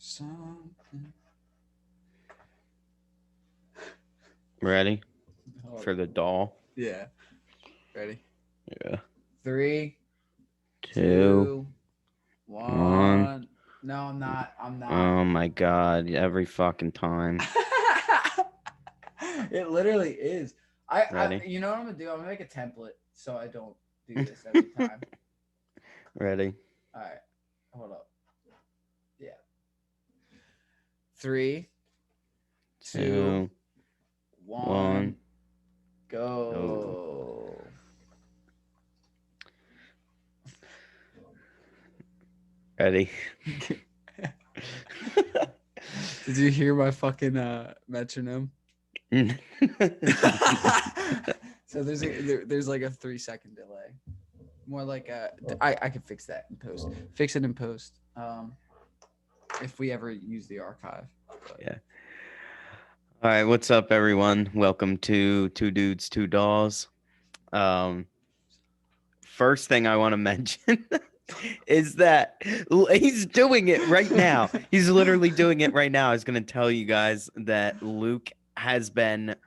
Something. Ready for the doll? Yeah. Ready? Yeah. 3, Two, 2, one. 1. No, I'm not. I'm not. Oh my god! Every fucking time. It literally is. I, Ready? you know what I'm gonna do? I'm gonna make a template so I don't do this every time. Ready? All right, hold up. Yeah. 3, 2, Two, one. 1, Go. go. Ready? Did you hear my fucking metronome? So there's like a 3-second delay. More like I can fix that in post. Fix it in post. If we ever use the archive. But. Yeah. All right. What's up, everyone? Welcome to Two Dudes, Two Daws. Um, First thing I want to mention is that he's doing it right now. He's literally doing it right now. I was going to tell you guys that Luke has been,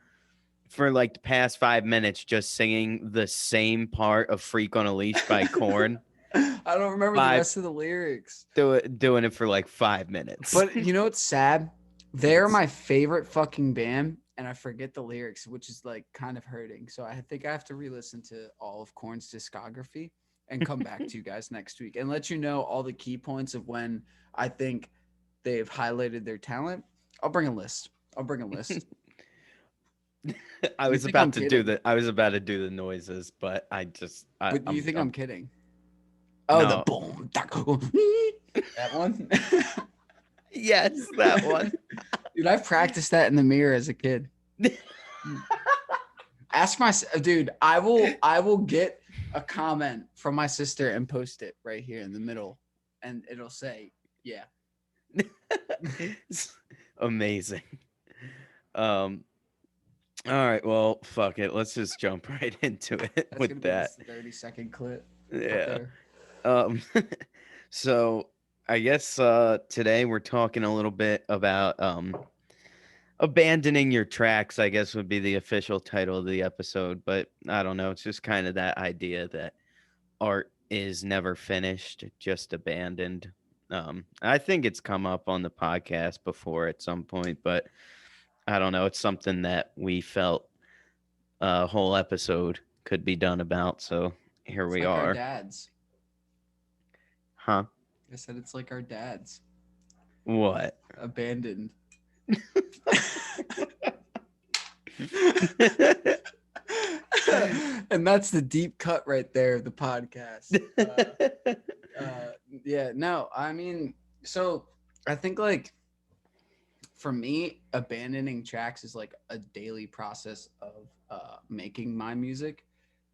for like the past 5 minutes, just singing the same part of Freak on a Leash by Korn. I don't remember the rest of the lyrics. Doing it for like 5 minutes. But you know what's sad? They're my favorite fucking band, and I forget the lyrics, which is like kind of hurting. So I think I have to re-listen to all of Korn's discography and come back to you guys next week and let you know all the key points of when I think they've highlighted their talent. I'll bring a list. I was about to do the noises, but But you think I'm kidding? Oh, no. the boom. That one? Yes, that one. Dude, I've practiced that in the mirror as a kid. Ask my dude, I will get a comment from my sister and post it right here in the middle, and it'll say, yeah. Amazing. All right, well, fuck it. Let's just jump right into it. That's with gonna that. Be this 30-second clip. Yeah. So I guess today we're talking a little bit about abandoning your tracks, I guess would be the official title of the episode, but I don't know, it's just kind of that idea that art is never finished, just abandoned. I think it's come up on the podcast before at some point, but I don't know, it's something that we felt a whole episode could be done about, so here It's we like our are. dads. Huh? I said it's like our dads. What? Abandoned. And that's the deep cut right there of the podcast. Yeah, no, I mean, so I think like for me, abandoning tracks is like a daily process of making my music.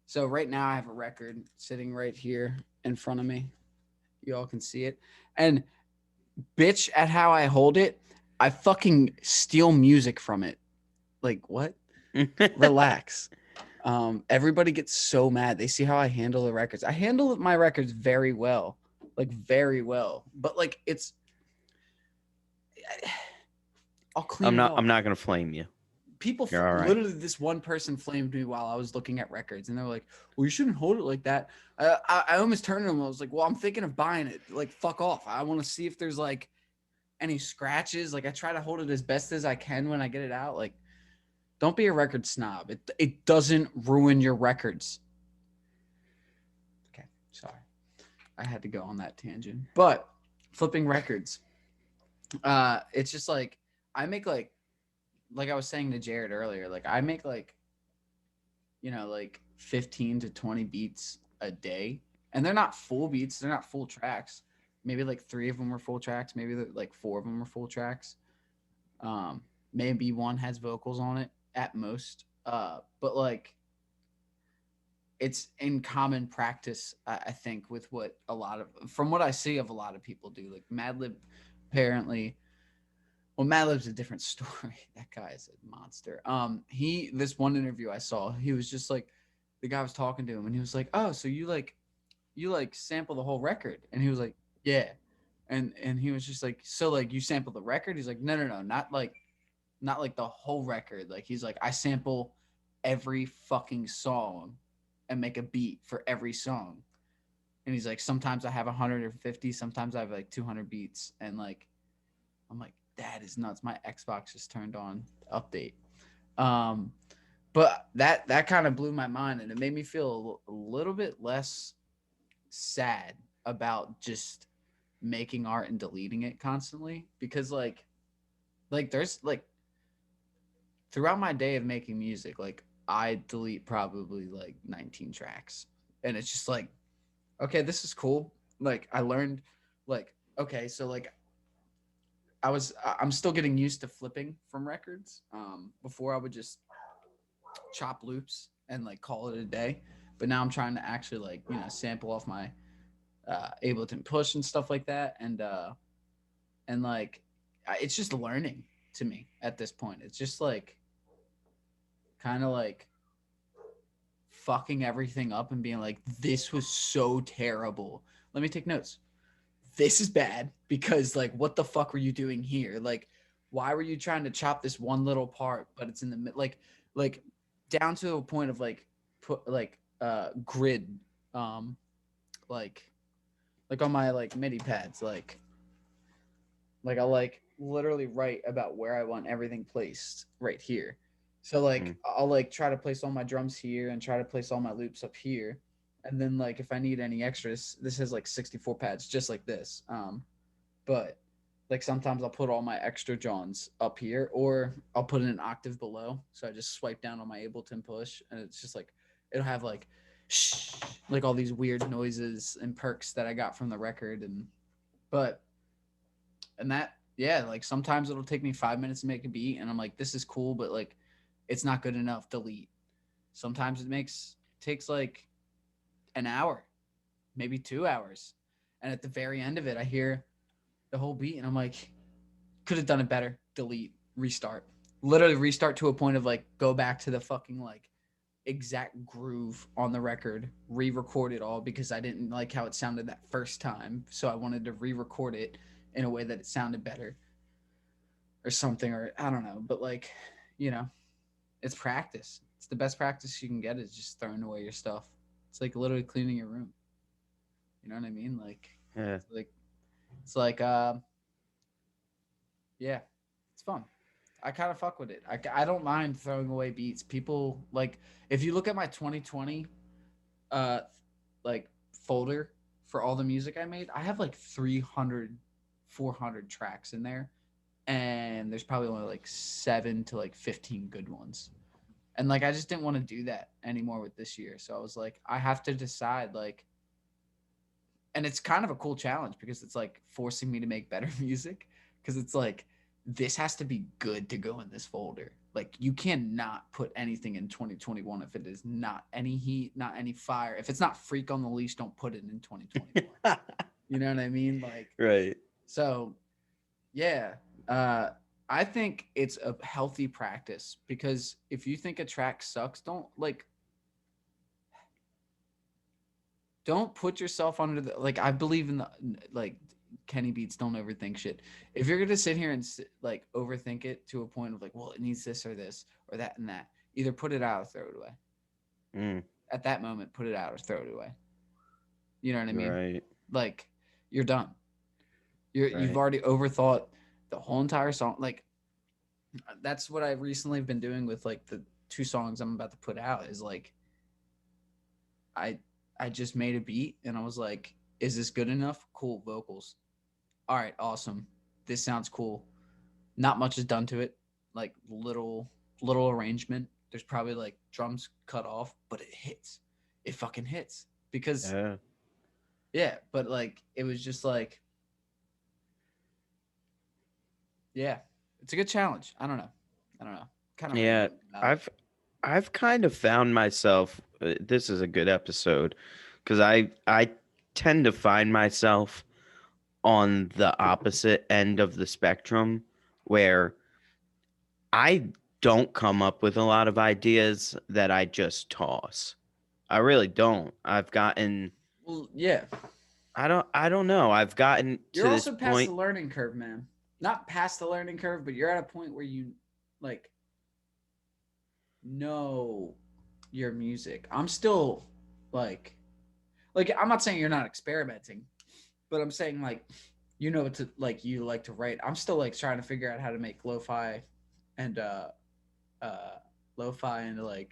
So right now I have a record sitting right here in front of me. You all can see it. And bitch at how I hold it, I fucking steal music from it. Like what? Relax. Everybody gets so mad. They see how I handle the records. I handle my records very well. Like very well. But like it's I'll clean it off. I'm not gonna flame you. People right. Literally this one person flamed me while I was looking at records and they're like, well, you shouldn't hold it like that. I almost turned to them. I was like, well, I'm thinking of buying it. Like, fuck off. I want to see if there's like any scratches. Like I try to hold it as best as I can when I get it out. Like, don't be a record snob. It doesn't ruin your records. Okay, sorry. I had to go on that tangent. But flipping records. It's just like I make like I was saying to Jared earlier, like I make like, you know, like 15 to 20 beats a day. And they're not full beats, they're not full tracks. Maybe like 3 of them are full tracks, maybe like 4 of them are full tracks. Maybe one has vocals on it at most. But like it's in common practice, I think, with what from what I see of a lot of people do. Like Madlib apparently. Well, Madlib's a different story. That guy is a monster. This one interview I saw, he was just like, the guy was talking to him, and he was like, "Oh, so you like sample the whole record?" And he was like, "Yeah." And he was just like, so like you sample the record? He's like, no, not like the whole record. Like he's like, I sample every fucking song and make a beat for every song. And he's like, sometimes I have 150, sometimes I have like 200 beats. And like, I'm like, that is nuts. My Xbox just turned on update. Um, but that kind of blew my mind, and it made me feel a little bit less sad about just making art and deleting it constantly, because like there's like throughout my day of making music, like I delete probably like 19 tracks. And it's just like, okay, this is cool. Like I learned like, okay, so like I'm still getting used to flipping from records. Before I would just chop loops and like call it a day, but now I'm trying to actually like, sample off my Ableton Push and stuff like that. And like it's just learning to me at this point. It's just like kind of like fucking everything up and being like, this was so terrible. Let me take notes. This is bad because like, what the fuck were you doing here? Like, why were you trying to chop this one little part, but it's in the like down to a point of like put like grid, um, like on my like MIDI pads, like I'll like literally write about where I want everything placed right here. So like Mm. I'll like try to place all my drums here and try to place all my loops up here. And then like if I need any extras, this has like 64 pads just like this. But like sometimes I'll put all my extra Johns up here, or I'll put in an octave below. So I just swipe down on my Ableton Push, and it's just like it'll have like shh, like all these weird noises and perks that I got from the record. But and that, yeah, like sometimes it'll take me 5 minutes to make a beat, and I'm like, this is cool, but like it's not good enough. Delete. Sometimes takes like an hour, maybe 2 hours, and at the very end of it, I hear the whole beat, and I'm like, could have done it better. Delete. Restart. Literally restart to a point of like go back to the fucking like exact groove on the record, re-record it all because I didn't like how it sounded that first time, so I wanted to re-record it in a way that it sounded better or something, or I don't know, but like, you know, it's practice. It's the best practice you can get is just throwing away your stuff. It's like literally cleaning your room. You know what I mean? Like Yeah. it's like yeah, it's fun. I kind of fuck with it. I don't mind throwing away beats. People like if you look at my 2020 uh like folder for all the music I made, I have like 300, 400 tracks in there, and there's probably only like 7 to like 15 good ones. And like I just didn't want to do that anymore with this year. So I was like, I have to decide like, and it's kind of a cool challenge because it's like forcing me to make better music, because it's like this has to be good to go in this folder. Like you cannot put anything in 2021 if it is not any heat, not any fire. If it's not Freak on the Leash, don't put it in 2021. You know what I mean? Like Right. so yeah. Uh I think it's a healthy practice, because if you think a track sucks, don't put yourself under the like. I believe in the like Kenny Beats, don't overthink shit. If you're gonna sit here and like overthink it to a point of like, well, it needs this or that and that, either put it out or throw it away. Mm. At that moment, put it out or throw it away. You know what I mean? Right. Like you're done. You've Right. already overthought the whole entire song. Like that's what I've recently been doing with like the 2 songs I'm about to put out. Is like I I just made a beat and I was like, is this good enough? Cool vocals. All right, awesome. This sounds cool. Not much is done to it. Like little arrangement. There's probably like drums cut off, but it hits. It fucking hits. Because Yeah. yeah, but like it was just like, yeah. It's a good challenge. I don't know. Kind of Yeah. rambling about it. I've I've kind of found myself. This is a good episode because I tend to find myself on the opposite end of the spectrum where I don't come up with a lot of ideas that I just toss. I really don't. I've gotten Well, yeah. I don't know. I've gotten You're to this also past point. the learning curve, man. Not past the learning curve, but you're at a point where you like know your music. I'm still like I'm not saying you're not experimenting, but I'm saying you know to you like to write. I'm still trying to figure out how to make and uh lo-fi into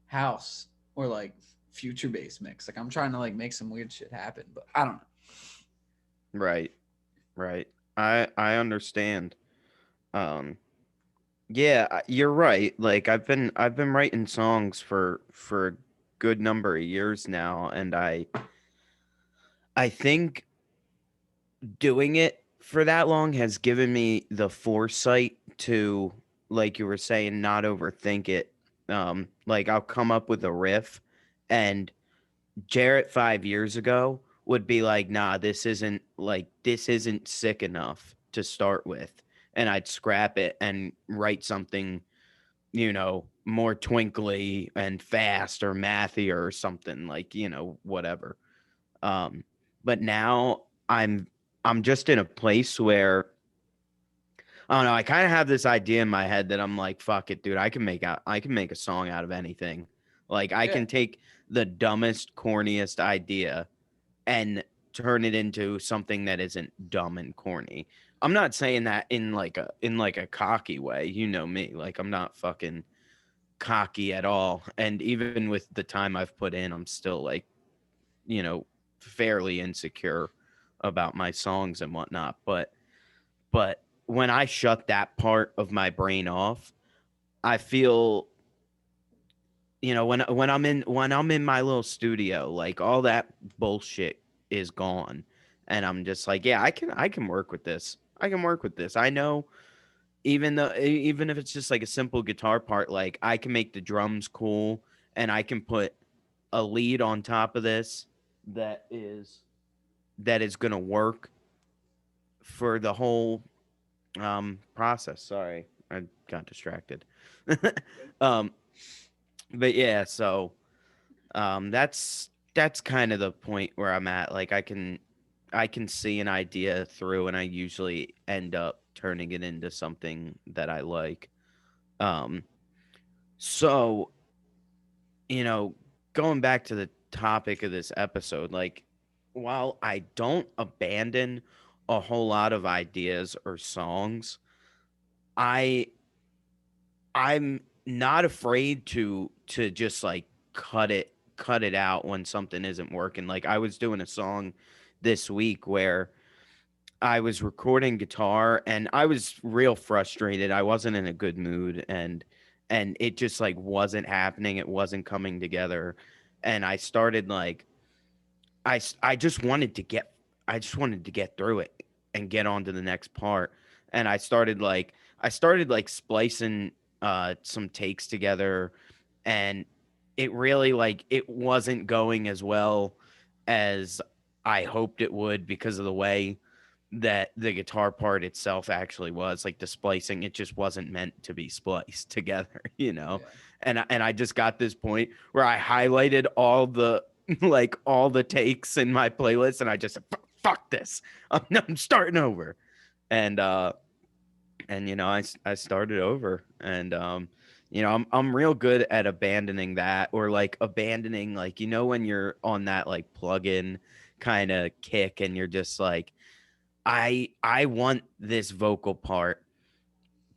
house or future bass mix. I'm trying to make some weird shit happen, but I don't know. Right, right. I understand. Um, yeah, you're right. Like I've been writing songs for a good number of years now, and I think doing it for that long has given me the foresight to, like you were saying, not overthink it. Like I'll come up with a riff, and Jarrett 5 years ago would be like, nah, this isn't sick enough to start with. And I'd scrap it and write something, more twinkly and fast or mathy or something like, whatever. Um, but now I'm just in a place where I don't know, I kind of have this idea in my head that I'm like, fuck it, dude, I can make a song out of anything. Like I Yeah, can take the dumbest, corniest idea and turn it into something that isn't dumb and corny. I'm not saying that in like a cocky way. You know me. Like I'm not fucking cocky at all. And even with the time I've put in, I'm still you know, fairly insecure about my songs and whatnot. But when I shut that part of my brain off, I feel, when I'm in my little studio, like all that bullshit is gone, and I'm just like, yeah, I can work with this. I can work with this. I know, even if it's just like a simple guitar part, like I can make the drums cool, and I can put a lead on top of this that is that is gonna work for the whole process. Sorry, I got distracted. um, but yeah, so that's kind of the point where I'm at. Like I can see an idea through, and I usually end up turning it into something that I like. Um, so you know, going back to the topic of this episode, like while I don't abandon a whole lot of ideas or songs, I I'm not afraid to just like cut it out when something isn't working. Like I was doing a song this week where I was recording guitar and I was real frustrated. I wasn't in a good mood, and it just like wasn't happening. It wasn't coming together. And I started like I just wanted to get through it and get on to the next part. And I started like splicing some takes together, and it really like it wasn't going as well as I hoped it would because of the way that the guitar part itself actually was. Like the splicing, it just wasn't meant to be spliced together, you know. yeah. And I just got this point where I highlighted all the like all the takes in my playlist, and I just said, fuck this, I'm starting over. And I started over, and I'm real good at abandoning that, or like abandoning, like, when you're on that like plug-in kind of kick, and you're just like, I want this vocal part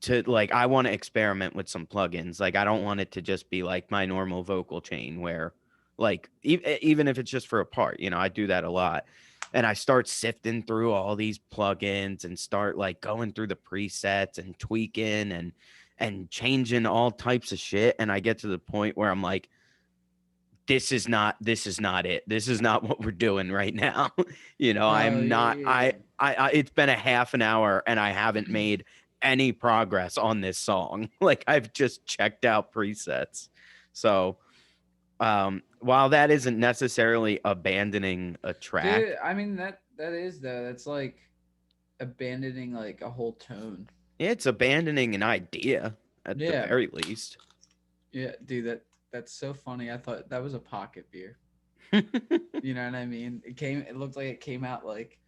to, like, I want to experiment with some plugins. Like I don't want it to just be like my normal vocal chain where, like, even if it's just for a part, I do that a lot. And I start sifting through all these plugins and start like going through the presets and tweaking and changing all types of shit, and I get to the point where I'm like, this is not it. This is not what we're doing right now. No, I'm yeah, not yeah, yeah. I it's been a half an hour and I haven't made any progress on this song. Like I've just checked out presets. So, while that isn't necessarily abandoning a Dude, track, I mean that is though. That's abandoning a whole tone. it's abandoning an idea at the Yeah, very least. yeah, dude. That's so funny. I thought that was a pocket beer. You know what I mean? It looked like it came out like.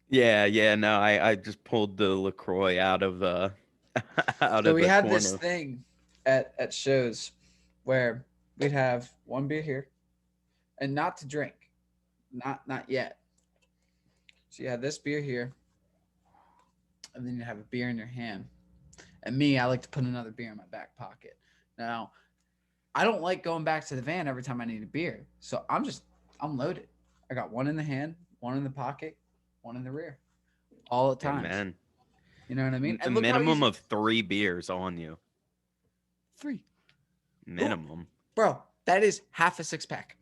Yeah. No, I just pulled the LaCroix out of out So of we the had this corner. thing at shows where we'd have one beer here and not to drink, not yet. So you had this beer here, and then you have a beer in your hand. And me, I like to put another beer in my back pocket. Now, I don't like going back to the van every time I need a beer. So I'm loaded. I got one in the hand, one in the pocket, one in the rear, all at Good times. man. You know what I mean? A And look how minimum easy. of 3 beers on you. Three. Oh, Minimum. bro, that is half a six pack.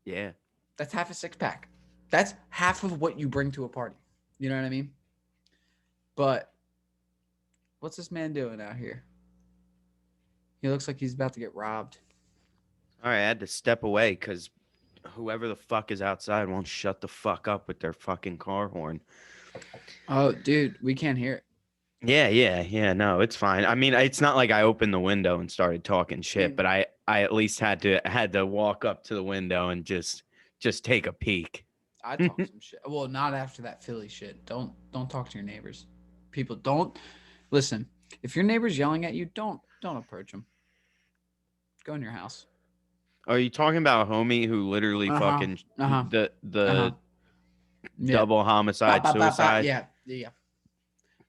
Yeah. That's half a six pack. That's half of what you bring to a party. You know what I mean? But what's this man doing out here? He looks like he's about to get robbed. All right, I had to step away because whoever the fuck is outside won't shut the fuck up with their fucking car horn. Oh, dude, we can't hear it. Yeah. No, it's fine. I mean, it's not like I opened the window and started talking shit, Mm. but I at least had to walk up to the window and just take a peek. I talk some shit. Well, not after that Philly shit. Don't talk to your neighbors. People don't listen. If your neighbor's yelling at you, don't approach them. Go in your house. Are you talking about a homie who literally Uh huh. fucking Uh huh. Uh huh. the Yeah. double Bop, homicide bop, bop, bop. suicide? Yeah. Yeah.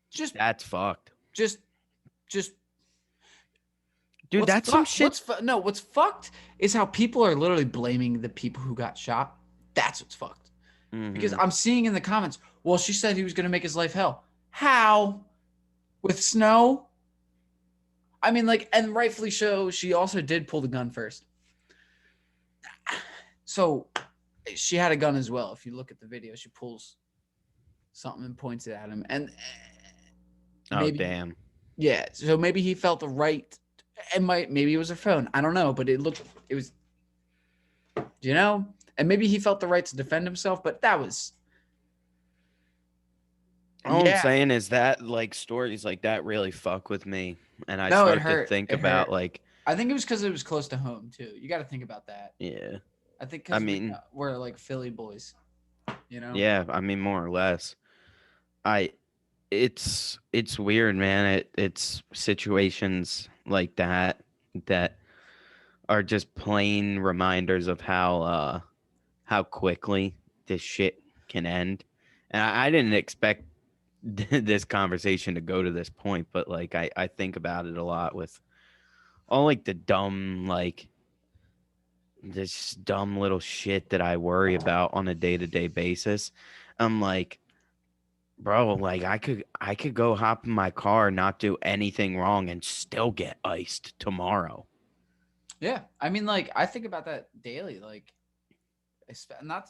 Just That's fucked. just just Dude, that's some shit. no, what's fucked is how people are literally blaming the people who got shot. That's what's fucked. Because Mhm. I'm seeing in the comments, well, she said he was going to make his life hell. How? With snow? I mean, like, and rightfully so, she also did pull the gun first. So she had a gun as well. If you look at the video, she pulls something and points it at him. And Oh maybe, damn. yeah, so maybe he felt the right, and maybe it was her phone. I don't know, but it was, and maybe he felt the right to defend himself, but that was, All I'm yeah, saying is that like stories like that really fuck with me, and I no, it start to hurt. think It about hurt. like, I think it was because it was close to home too. You got to think about that. yeah. I think I because mean, we're like Philly boys, you know. yeah. I mean, more or less. I. It's weird, man. It's situations like that are just plain reminders of how quickly this shit can end. And I didn't expect this conversation to go to this point, but like I think about it a lot with all like the dumb like this dumb little shit that I worry about on a day-to-day basis. I'm like, bro, like I could go hop in my car, not do anything wrong and still get iced tomorrow. Yeah, I mean, like I think about that daily. Like, not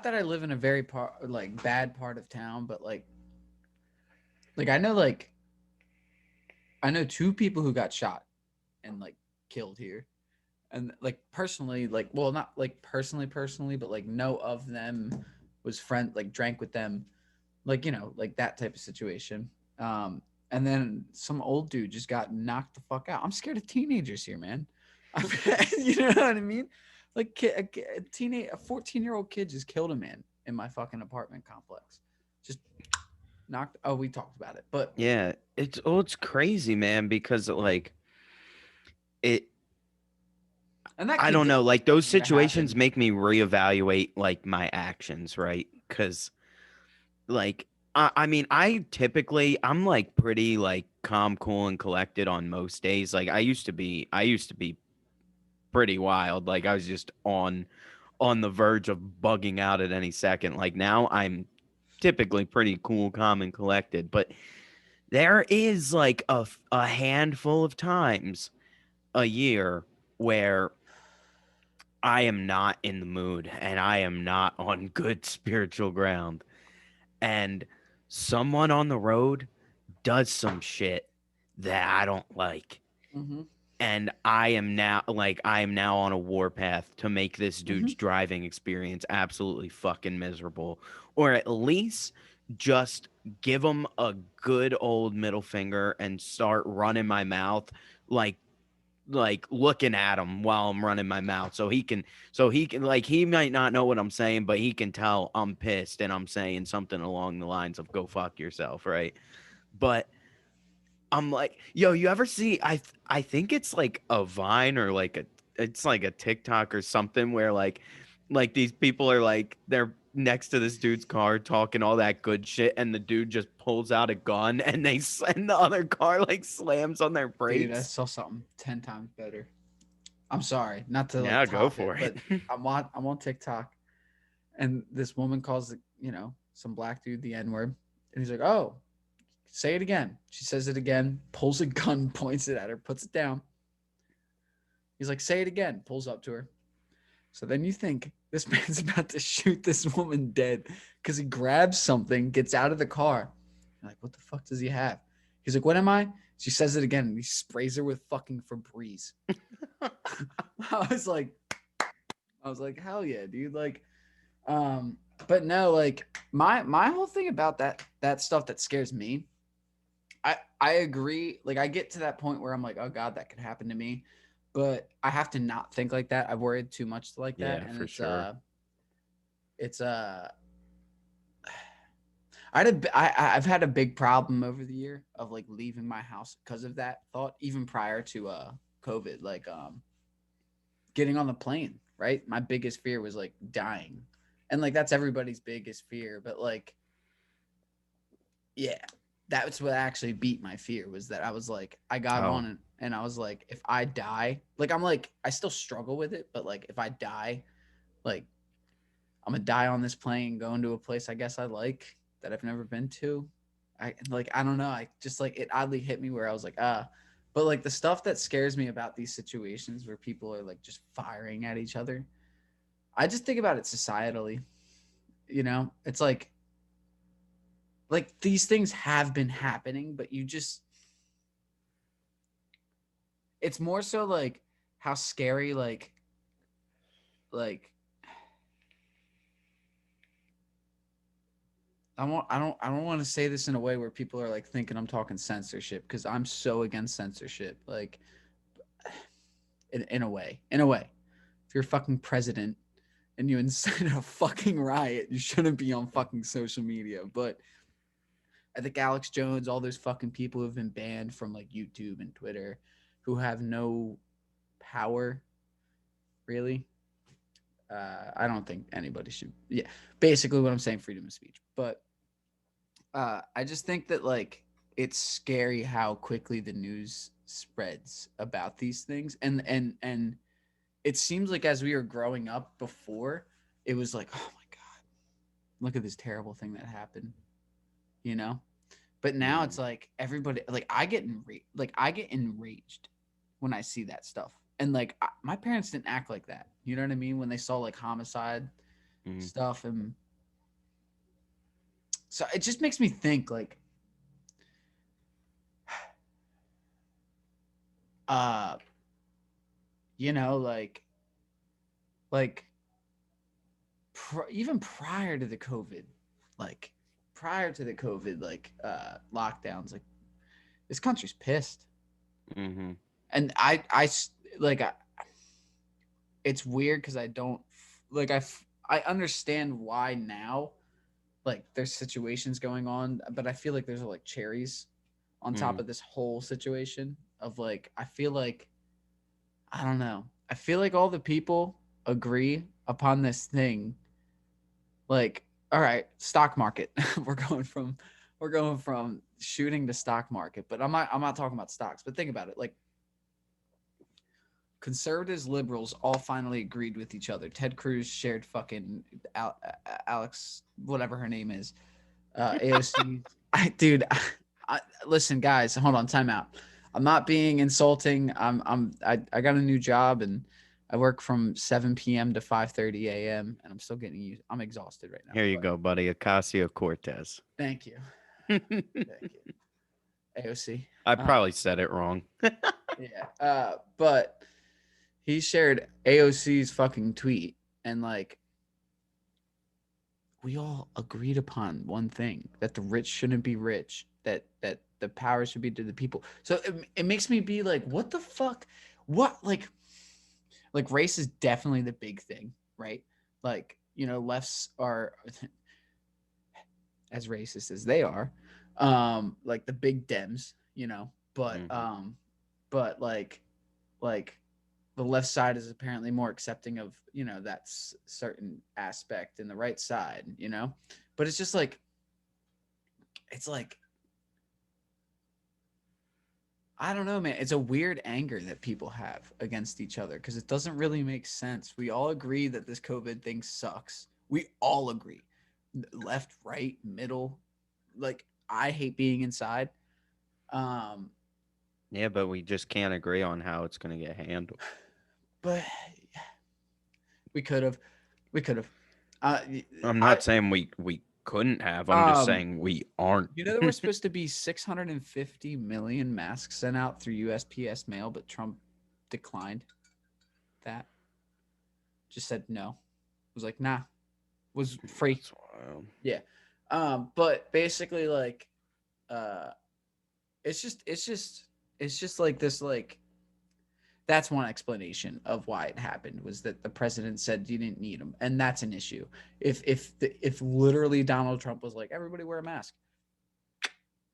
that I live in a very bad part of town, but like I know two people who got shot and like killed here, and like personally, like well, not like personally, but like no of them was friend like drank with them, like like that type of situation. And then some old dude just got knocked the fuck out. I'm scared of teenagers here, man. You know what I mean? Like a 14-year-old kid just killed a man in my fucking apartment complex. Just knocked. Oh, we talked about it, but Yeah, it's crazy, man, because like it and that I kid don't know, didn't like those mean it to situations happen. make me reevaluate like my actions, right? Cuz like I mean, I'm like pretty like calm, cool and collected on most days. Like I used to be pretty wild. Like I was just on the verge of bugging out at any second. Like now I'm typically pretty cool, calm and collected, but there is like a handful of times a year where I am not in the mood and I am not on good spiritual ground. And someone on the road does some shit that I don't like. Mm-hmm. And I am now on a warpath to make this Mm-hmm. dude's driving experience absolutely fucking miserable, or at least just give him a good old middle finger and start running my mouth like like looking at him while I'm running my mouth so he can like he might not know what I'm saying, but he can tell I'm pissed and I'm saying something along the lines of go fuck yourself, right? But I'm like, yo, you ever see I think it's like a Vine or like it's like a TikTok or something where like these people are like they're next to this dude's car talking all that good shit and the dude just pulls out a gun and and the other car like slams on their Dude, I brakes. saw something 10 times better. I'm sorry, not to like Yeah, go top it, for it. but I'm on TikTok, and this woman calls some black dude the N word, and he's like, "Oh, say it again." She says it again, pulls a gun, points it at her, puts it down. He's like, "Say it again." Pulls up to her. So then you think this man's about to shoot this woman dead because he grabs something, gets out of the car. You're like, what the fuck does he have? He's like, what am I? She says it again, and he sprays her with fucking Febreze. I was like, hell yeah, dude. Like, um, but no, like my whole thing about that stuff that scares me. I agree. Like, I get to that point where I'm like, oh god, that could happen to me, but I have to not think like that. I've worried too much like that, Yeah, and for sure. it's I've had a big problem over the year of like leaving my house because of that thought, even prior to COVID. Like getting on the plane, right? My biggest fear was like dying, and like that's everybody's biggest fear. But like, yeah, that's what actually beat my fear, was that I was like, I got Oh, on it, and I was like, if I die, like I'm like, I still struggle with it, but like if I die, like I'm gonna die on this plane going to a place I guess I like that I've never been to. I don't know. I just like it oddly hit me where I was like, but like the stuff that scares me about these situations where people are like just firing at each other, I just think about it societally. It's like these things have been happening, but you just it's more so like how scary like I don't want to say this in a way where people are like thinking I'm talking censorship, because I'm so against censorship. Like in a way. In a way. If you're a fucking president and you incite a fucking riot, you shouldn't be on fucking social media. But I think Alex Jones, all those fucking people who have been banned from like YouTube and Twitter, who have no power, really. I don't think anybody should. Yeah, basically what I'm saying, freedom of speech. But I just think that like it's scary how quickly the news spreads about these things, and it seems like as we were growing up before, it was like, oh my god, look at this terrible thing that happened, you know. But now mm, it's like everybody, like I get enraged when I see that stuff, and like my parents didn't act like that. You know what I mean? When they saw like homicide mm. stuff, and so it just makes me think like, uh, like even prior to the COVID, like lockdowns, like this country's pissed, Mm-hmm. and like it's weird because I don't like I understand why now, like there's situations going on, but I feel like there's like cherries on top Mm. of this whole situation of like I feel like I don't know. I feel like all the people agree upon this thing. Like, all right, stock market. we're going from shooting to stock market, but I'm not talking about stocks. But think about it. Like conservatives, liberals all finally agreed with each other. Ted Cruz shared fucking Alex, whatever her name is, AOC. Dude, listen, guys, hold on, time out. I'm not being insulting. I got a new job, and I work from 7 p.m. to 5:30 a.m. and I'm still getting used. I'm exhausted right now. Here you But go, buddy. Ocasio Cortez. thank you, thank you, AOC. I Uh, probably said it wrong. yeah. But he shared AOC's fucking tweet, and like we all agreed upon one thing, that the rich shouldn't be rich, that the power should be to the people. So it makes me be like, what the fuck? what like race is definitely the big thing, right? Like, you know, lefts are as racist as they are, like the big Dems, you know, Mhm. but like the left side is apparently more accepting of, you know, that certain aspect in the right side, you know, but it's just like it's like I don't know, man. It's a weird anger that people have against each other because it doesn't really make sense. We all agree that this COVID thing sucks. We all agree. Left, right, middle. Like I hate being inside. Um, Yeah, but we just can't agree on how it's going to get handled. but we could have. We could have. Uh, I'm I not saying we couldn't have. I'm just um, saying we aren't. you know there were supposed to be 650 million masks sent out through USPS mail, but Trump declined that. Just said no. Was like, nah, was free. That's wild. Yeah. But basically like uh it's just like this like that's one explanation of why it happened was that the president said you didn't need them, and that's an issue. If literally Donald Trump was like everybody wear a mask,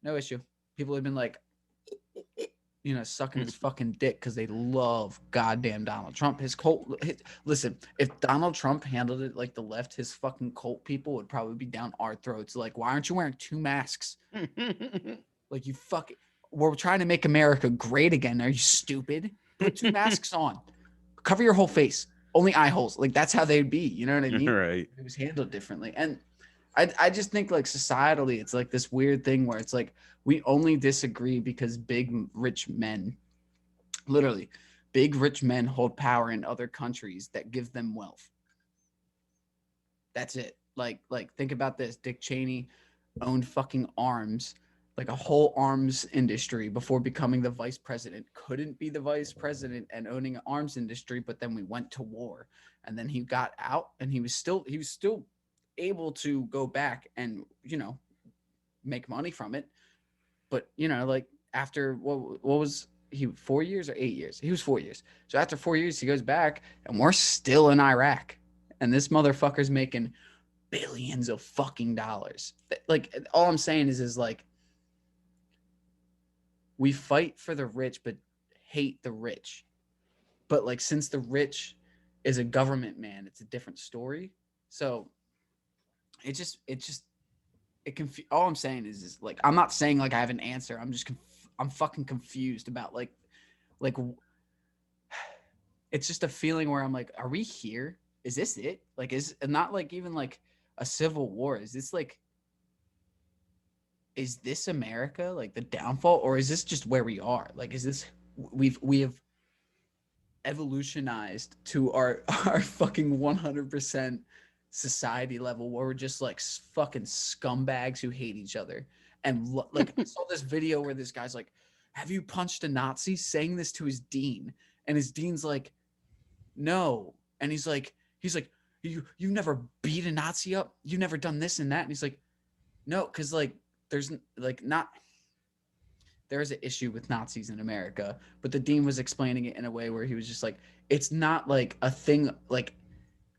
no issue. People have been like, you know, sucking his fucking dick because they love goddamn Donald Trump. Listen, if Donald Trump handled it like the left, his fucking cult people would probably be down our throats. Like, why aren't you wearing two masks? Like, you fucking, we're trying to make America great again. Are you stupid? Put two masks on, cover your whole face, only eye holes. Like, that's how they'd be. You know what I mean? Right. It was handled differently. And I just think like societally, it's like this weird thing where it's like we only disagree because big rich men, literally, big rich men hold power in other countries that give them wealth. That's it. Like think about this. Dick Cheney owned fucking arms, like a whole arms industry before becoming the vice president. Couldn't be the vice president and owning an arms industry, but then we went to war. And then he got out and he was still able to go back and, you know, make money from it. But, you know, like after what was he 4 years or 8 years? He was 4 years. So after 4 years, he goes back and we're still in Iraq. And this motherfucker's making billions of fucking dollars. Like all I'm saying is like we fight for the rich but hate the rich. But like since the rich is a government man, it's a different story. So it just all I'm saying is like I'm not saying like I have an answer. I'm fucking confused about like it's just a feeling where I'm like, are we here? Is this it? Like is not like even like a civil war. Is this America, like the downfall, or is this just where we are? Like, is this we have evolutionized to our our fucking 100% society level where we're just like fucking scumbags who hate each other. And like I saw this video where this guy's like, "Have you punched a Nazi?" saying this to his dean, and his dean's like, "No," and he's like, "You never beat a Nazi up? You never done this and that?" And he's like, "No, because like there's like not." There is an issue with Nazis in America, but the dean was explaining it in a way where he was just like, it's not like a thing like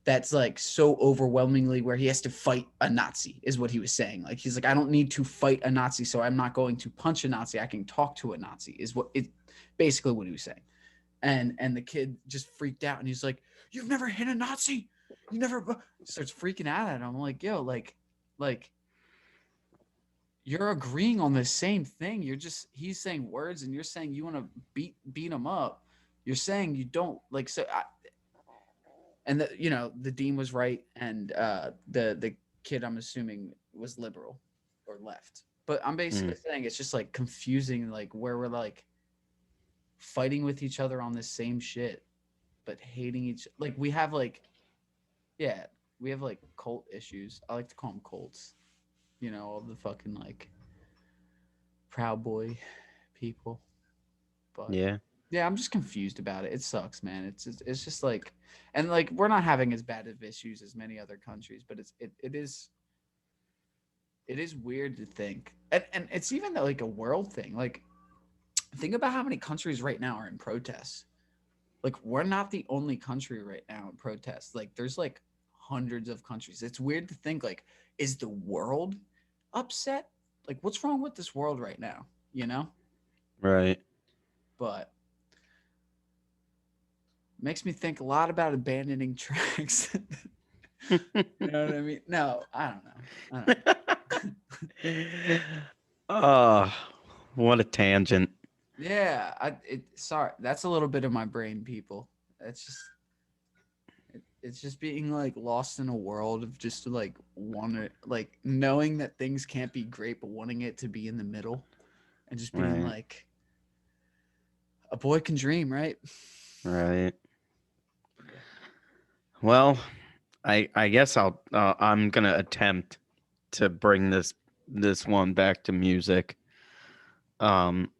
that's like so overwhelmingly where he has to fight a Nazi, is what he was saying. Like he's like, I don't need to fight a Nazi, so I'm not going to punch a Nazi. I can talk to a Nazi, is what it basically what he was saying. And the kid just freaked out and he's like, "You've never hit a Nazi? You never starts freaking out at him. I'm like, yo, like you're agreeing on the same thing. You're just he's saying words and you're saying you want to beat him up. You're saying you don't like so. And you know the dean was right, and the kid I'm assuming was liberal or left. But I'm basically Mm. saying it's just like confusing, like where we're like fighting with each other on the same shit, but hating each like we have like yeah we have like cult issues. I like to call them cults. You know all the fucking like Proud Boy people. But Yeah. yeah, I'm just confused about it. It sucks, man. It's just like, and like we're not having as bad of issues as many other countries, but it is weird to think, and it's even like a world thing. Like think about how many countries right now are in protests. like we're not the only country right now in protests. Like there's like hundreds of countries. It's weird to think like, is the world upset? Like what's wrong with this world right now? You know? Right. But makes me think a lot about abandoning tracks. You know what I mean? No, I don't know. I don't know. Oh, what a tangent. Yeah, sorry. That's a little bit of my brain, people. That's just it's just being like lost in a world of just like wanting like knowing that things can't be great but wanting it to be in the middle and just being Right. like a boy can dream, right? Right. Well, I guess I'm gonna attempt to bring this one back to music. Um,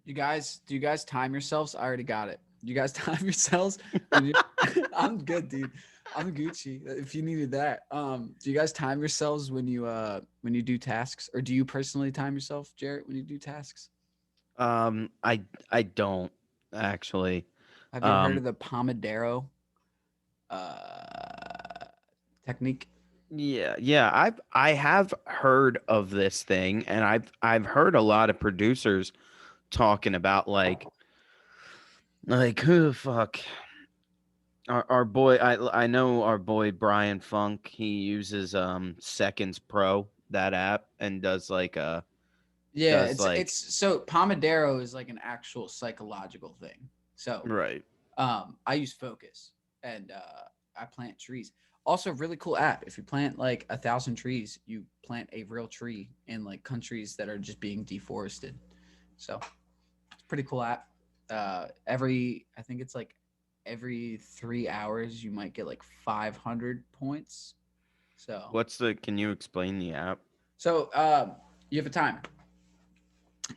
Do you guys time yourselves? I already got it. You guys time yourselves when you I'm good, dude. I'm Gucci. If you needed that. Do you guys time yourselves when you do tasks? Or do you personally time yourself, Jarrett, when you do tasks? I don't actually. Have you ever heard Um, of the Pomodoro uh technique? yeah, I have heard of this thing, and I've heard a lot of producers talking about like who the fuck our boy I know our boy Brian Funk. He uses Seconds Pro, that app, and Yeah, does like it's so Pomodoro is like an actual psychological thing. So right. I use Focus and I plant trees. Also, really cool app. If you plant like 1,000 trees, you plant a real tree in like countries that are just being deforested. So it's a pretty cool app. I think it's like every 3 hours, you might get like 500 points. So, Can you explain the app? you have a timer.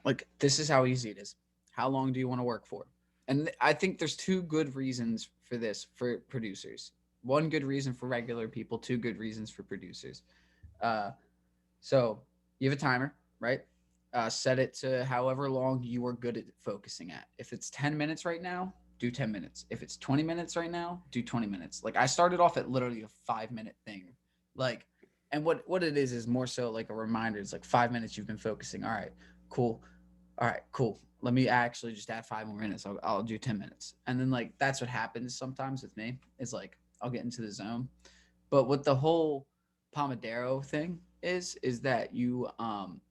Like this is how easy it is. How long do you want to work for? And I think there's two good reasons for this for producers. One good reason for regular people, two good reasons for producers. Uh, so you have a timer, right? Set it to however long you are good at focusing at. If it's 10 minutes right now, do 10 minutes. If it's 20 minutes right now, do 20 minutes. Like I started off at literally a 5 minute thing. Like, and what it is more so like a reminder. It's like 5 minutes you've been focusing. All right, cool. All right, cool. Let me actually just add 5 more minutes. I'll do 10 minutes. And then like that's what happens sometimes with me is like I'll get into the zone. But what the whole Pomodoro thing is that you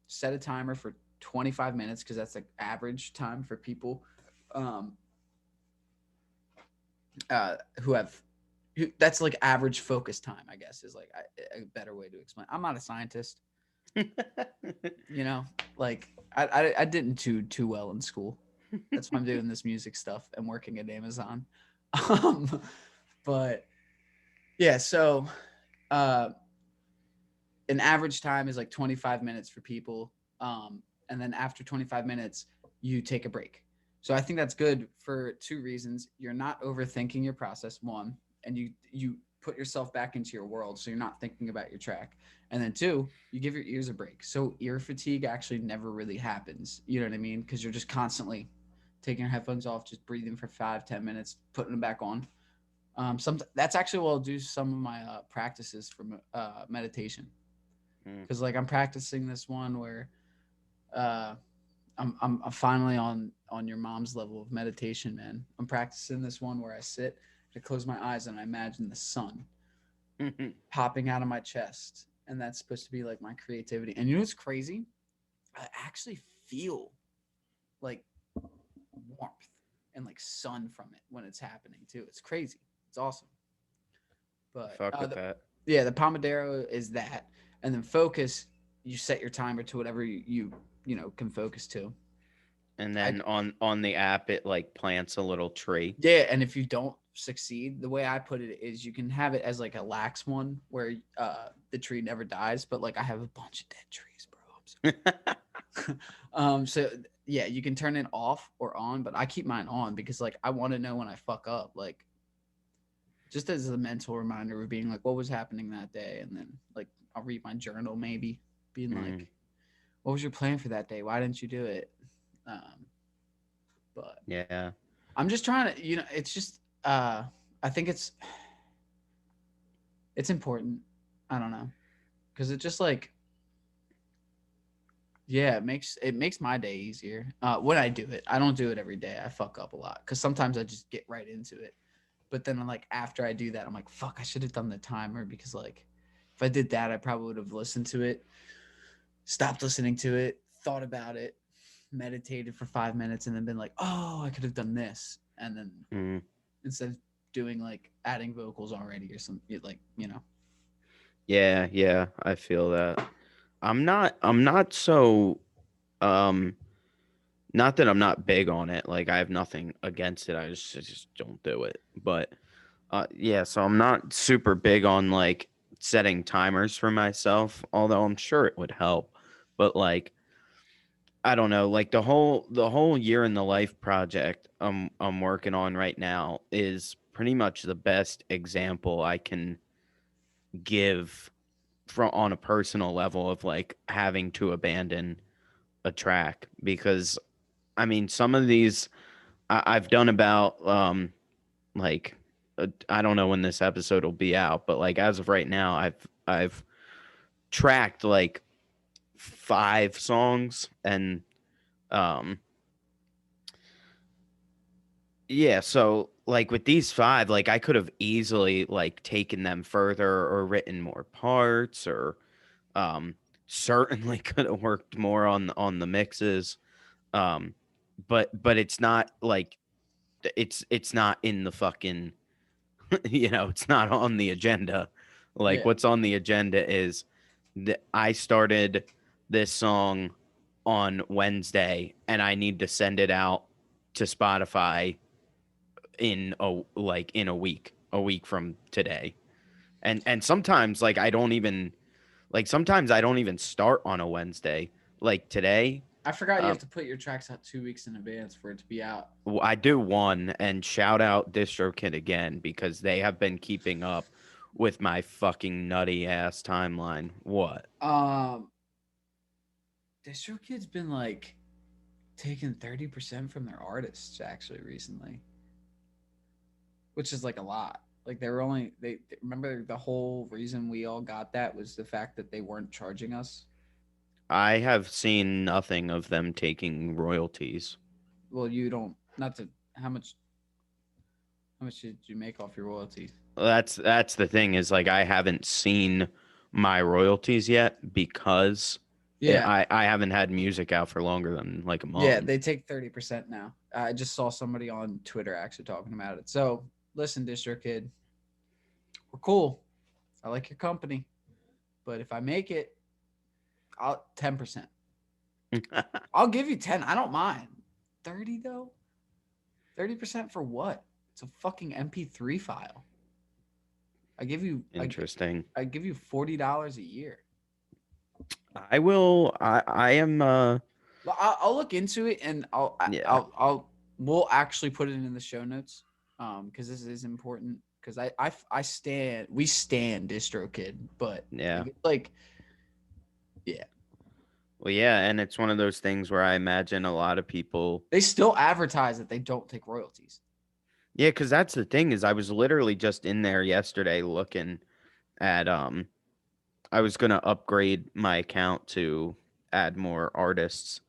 set a timer for 25 minutes because that's like average time for people um, who have that's like average focus time, I guess, is like a better way to explain. I'm not a scientist, you know, like I didn't do too well in school. That's why I'm doing this music stuff and working at Amazon. Um, but yeah, so uh, an average time is like 25 minutes for people. And then after 25 minutes, you take a break. So I think that's good for two reasons. You're not overthinking your process, one, and you put yourself back into your world, so you're not thinking about your track. And then two, you give your ears a break. So ear fatigue actually never really happens. You know what I mean? Because you're just constantly taking your headphones off, just breathing for 5-10 minutes, putting them back on. That's actually what I'll do some of my practices for meditation Mm. because like I'm practicing this one where uh, I'm finally on your mom's level of meditation, man. I'm practicing this one where I sit, I close my eyes, and I imagine the sun popping out of my chest, and that's supposed to be like my creativity. And you know what's crazy? I actually feel like warmth and like sun from it when it's happening too. It's crazy. It's awesome. But Fuck with that. yeah, the Pomodoro is that, and then focus. You set your timer to whatever you know can focus to. And I then on the app, it like plants a little tree. Yeah, and if you don't succeed, the way I put it is you can have it as like a lax one where the tree never dies, but like I have a bunch of dead trees, bro. So yeah, you can turn it off or on, but I keep mine on because like I want to know when I fuck up, like just as a mental reminder of being like what was happening that day, and then like I'll read my journal maybe, being Mm, like, what was your plan for that day? Why didn't you do it? Um, but yeah. I'm just trying to, it's just I think it's important. I don't know. Cuz it just like yeah, it makes my day easier. When I do it. I don't do it every day. I fuck up a lot cuz sometimes I just get right into it. But then like after I do that, I'm like, fuck, I should have done the timer because like if I did that, I probably would have listened to it, stopped listening to it, thought about it, meditated for 5 minutes, and then been like, oh, I could have done this. And then Mm, instead of doing like adding vocals already or something, like, yeah, yeah, I feel that. I'm not so um not that I'm not big on it. Like I have nothing against it. I just don't do it. But yeah, so I'm not super big on like setting timers for myself, although I'm sure it would help. But like I don't know, like the whole year in the life project I'm working on right now is pretty much the best example I can give from on a personal level of like having to abandon a track because I mean some of these I've done about like I don't know when this episode will be out, but like as of right now, I've tracked like 5 songs, and um yeah, so like with these 5, like I could have easily like taken them further or written more parts or um certainly could have worked more on the mixes. Um but it's not like it's not in the fucking it's not on the agenda. Like yeah. what's on the agenda is that I started this song on Wednesday and I need to send it out to Spotify in a week from today. And sometimes like I don't even like sometimes I don't even start on a Wednesday. Like today, I forgot you have um to put your tracks out 2 weeks in advance for it to be out. I do one and shout out DistroKid again because they have been keeping up with my fucking nutty ass timeline. What? Um, DistroKid's been like taking 30% from their artists actually recently, which is like a lot. Like they were only they remember the whole reason we all got that was the fact that they weren't charging us. I have seen nothing of them taking royalties. Well, you don't not to how much did you make off your royalties? That's the thing is like I haven't seen my royalties yet because Yeah. I haven't had music out for longer than like a Yeah, month. they take 30% now. I just saw somebody on Twitter actually talking about it. So listen, DistroKid, we're cool. I like your company, but if I make it, I'll 10%. I'll give you 10. I don't mind. 30 though? 30% for what? It's a fucking MP3 file. I give you Interesting. I give you $40 a year. I will I am Well, I'll look into it and yeah. we'll actually put it in the show notes because this is important because I stand we stand DistroKid, but Yeah. like yeah, Well, yeah, and it's one of those things where I imagine a lot of people. they still advertise that they don't take royalties. Yeah, because that's the thing is I was literally just in there yesterday looking at I was gonna upgrade my account to add more artists.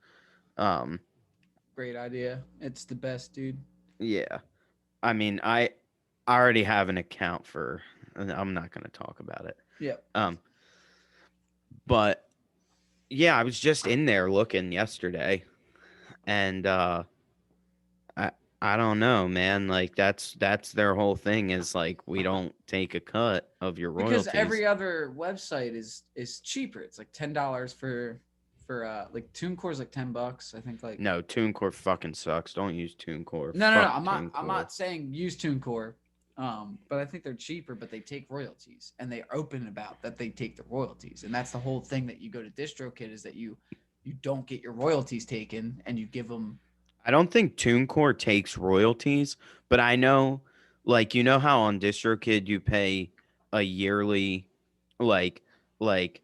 Um, Great idea. It's the best, dude. yeah. I mean, I already have an account for. I'm not gonna talk about it. Yep. Um, but yeah, I was just in there looking yesterday, and I I don't know, man. Like that's their whole thing is like we don't take a cut of your Because royalties. every other website is cheaper. It's like $10 for like TuneCore is like $10. I think like No, TuneCore fucking sucks. Don't use TuneCore. no. Fuck I'm TuneCore. not saying use TuneCore. But I think they're cheaper, but they take royalties, and they are open about that they take the royalties, and that's the whole thing that you go to DistroKid is that you don't get your royalties taken, and you give them. I don't think TuneCore takes royalties, but I know, like, you know how on DistroKid you pay a yearly, like, like,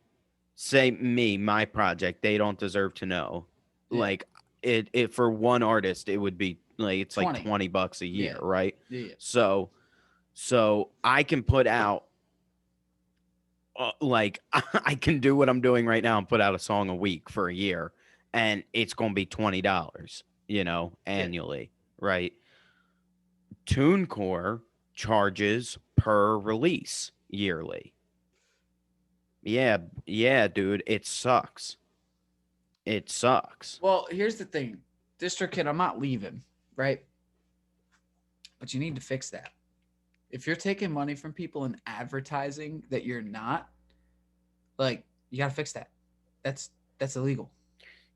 say me, my project, they don't deserve to know. Yeah, Like, it for one artist it would be like it's like 20. $20 a year, Yeah. right? Yeah. So I can put out like I can do what I'm doing right now and put out a song a week for a year, and it's gonna be $20, Yeah. annually, right? TuneCore charges per release yearly. Yeah, yeah, dude, it sucks. It sucks. Well, here's the thing, DistroKid, I'm not leaving, right? But you need to fix that. If you're taking money from people and advertising that you're not, like, you gotta fix that. That's that's illegal.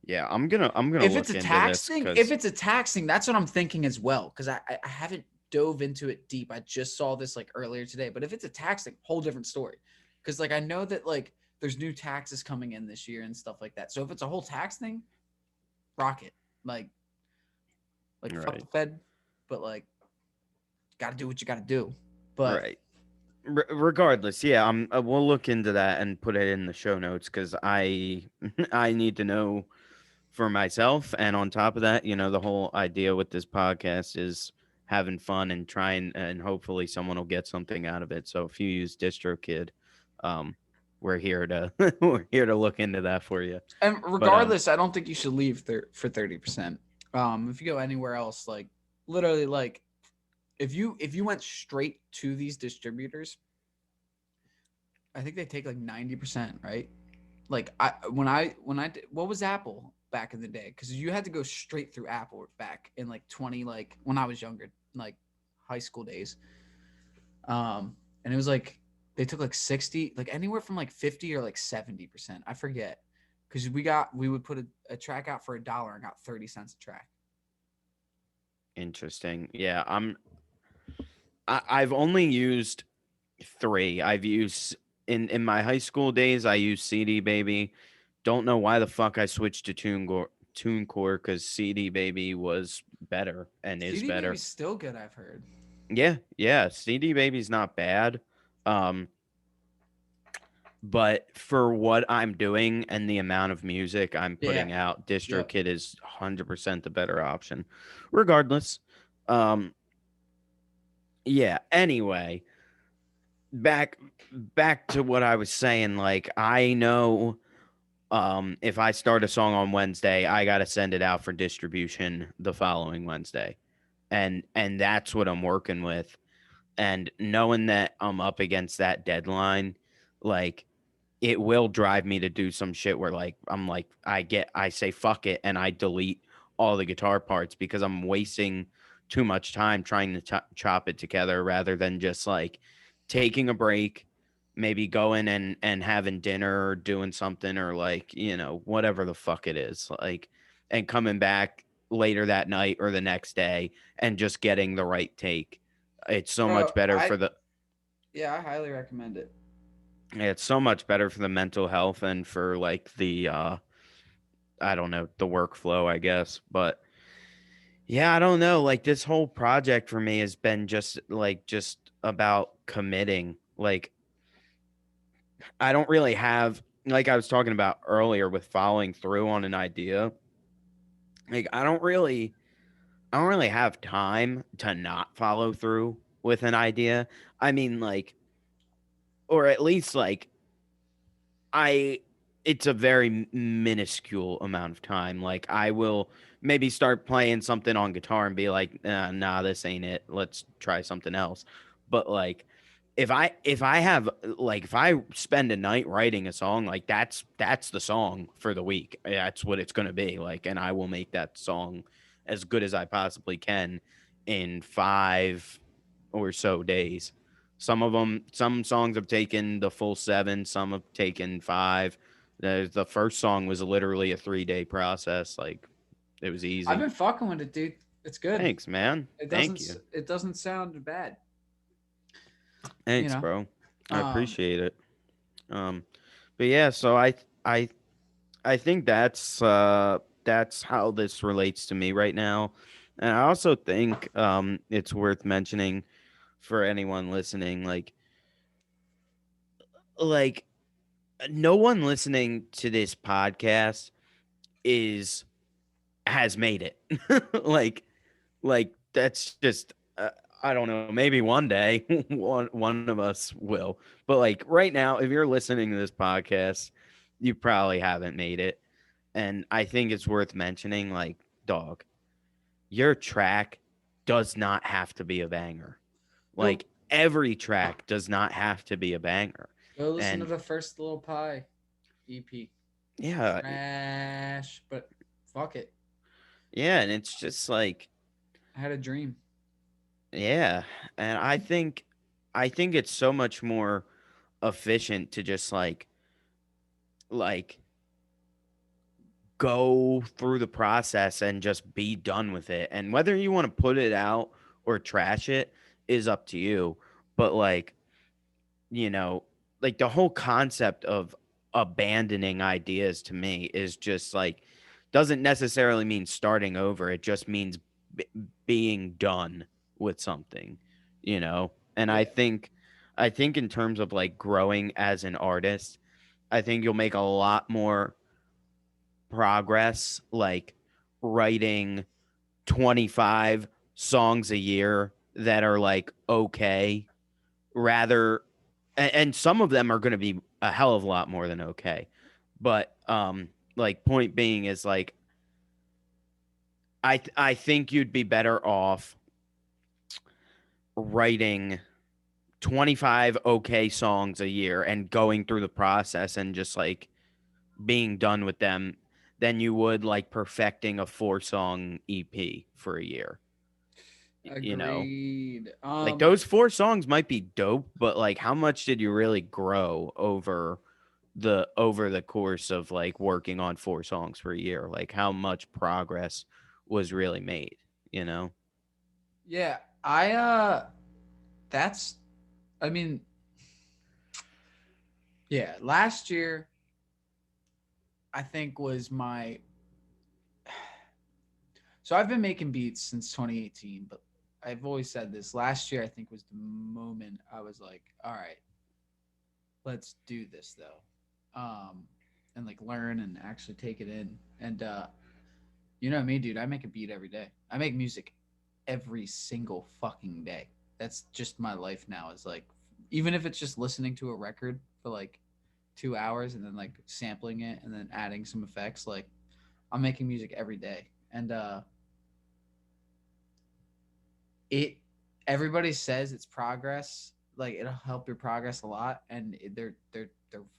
Yeah, I'm gonna If it's look a into tax this thing, if because it's a tax thing, that's what I'm thinking as well. Because I haven't dove into it deep. I just saw this like earlier today. But if it's a tax thing, whole different story. Because like I know that like there's new taxes coming in this year and stuff like that. So if it's a whole tax thing, rock it. Like fuck right, the Fed, but like gotta do what you gotta do. But right. Regardless, yeah, we'll look into that and put it in the show notes because I I need to know for myself. And on top of that, the whole idea with this podcast is having fun and trying, and hopefully someone will get something out of it. So if you use DistroKid, um, we're here to we're here to look into that for you. and But regardless, I don't think you should leave for 30%. If you go anywhere else, like literally, like if you went straight to these distributors, I think they take like 90%, right? Like when I did, what was Apple back in the day? Because you had to go straight through Apple back in like 20, like when I was younger, like high school days. And it was like they took like 60, like anywhere from like 50 or like 70%. I forget. Because we would put a track out for $1 and got 30 cents a track. interesting. Yeah, I've only used three. I've used in my high school days. I used CD Baby. Don't know why the fuck I switched to TuneCore because CD Baby was better and is CD better. Baby's still good, I've heard. Yeah, yeah. CD Baby's not bad. Um, but for what I'm doing and the amount of music I'm Yeah. putting out, Yep. DistroKid is 100% the better option. Regardless, um, yeah. Anyway, back back to what I was saying. Like I know, if I start a song on Wednesday, I gotta send it out for distribution the following Wednesday, and that's what I'm working with. And knowing that I'm up against that deadline, like it will drive me to do some shit where like I'm like I say fuck it and I delete all the guitar parts because I'm wasting too much time trying to chop it together rather than just like taking a break, maybe going and having dinner or doing something or like, whatever the fuck it is, like, and coming back later that night or the next day and just getting the right take. It's so Bro, much better I for the yeah, I highly recommend it. it's so much better for the mental health and for like the I don't know, the workflow, I guess. But yeah, I don't know. Like this whole project for me has been just about committing. Like I don't really have, like I was talking about earlier with following through on an idea. Like I don't really have time to not follow through with an idea. I mean like, or at least like I it's a very minuscule amount of time. Like I will maybe start playing something on guitar and be like, nah, this ain't it. Let's try something else. But like if I have like if I spend a night writing a song, like that's the song for the week. That's what it's gonna be. Like, and I will make that song as good as I possibly can in 5 or so days. Some songs have taken the full 7, some have taken 5. The first song was literally a 3-day process. Like it was I've easy. been fucking with it, dude. It's good. Thanks, man. It Thank doesn't you. it doesn't sound bad, you Thanks, know. bro. I Um appreciate it. Um, but yeah, so I I think that's how this relates to me right now. And I also think it's worth mentioning for anyone listening, like no one listening to this podcast is has made it. like that's just I don't know, maybe one day one of us will. But like right now, if you're listening to this podcast, you probably haven't made it. And I think it's worth mentioning, like, dog, your track does not have to be a banger. Nope. Like every track does not have to be a banger. Go listen to And the first Little Pie EP. yeah, Trash, but fuck it. yeah, and it's just like, I had a dream. yeah, and I think it's so much more efficient to just like go through the process and just be done with it. And whether you want to put it out or trash it is up to you. But like, you know, like the whole concept of abandoning ideas to me is just like doesn't necessarily mean starting over. It just means being done with something, you know? And I Yeah. think I think in terms of like growing as an artist, I think you'll make a lot more progress like writing 25 songs a year that are like okay rather and some of them are going to be a hell of a lot more than okay, but like point being is like I think you'd be better off writing 25 okay songs a year and going through the process and just like being done with them than you would like perfecting a 4 song EP for a year. You know, Agreed. like those 4 songs might be dope, but like how much did you really grow over the course of like working on 4 songs for a year? Like how much progress was really made, you know? Yeah, that's I mean, yeah, last year I think was my so I've been making beats since 2018, but I've always said this. Last year I think was the moment I was like, all right, let's do this though. And like learn and actually take it in. And you know me, dude, I make a beat every day. I make music every single fucking day. That's just my life now. Is like even if it's just listening to a record for like 2 hours and then like sampling it and then adding some effects, like I'm making music every day. And it everybody says it's progress, like it'll help your progress a lot, and they're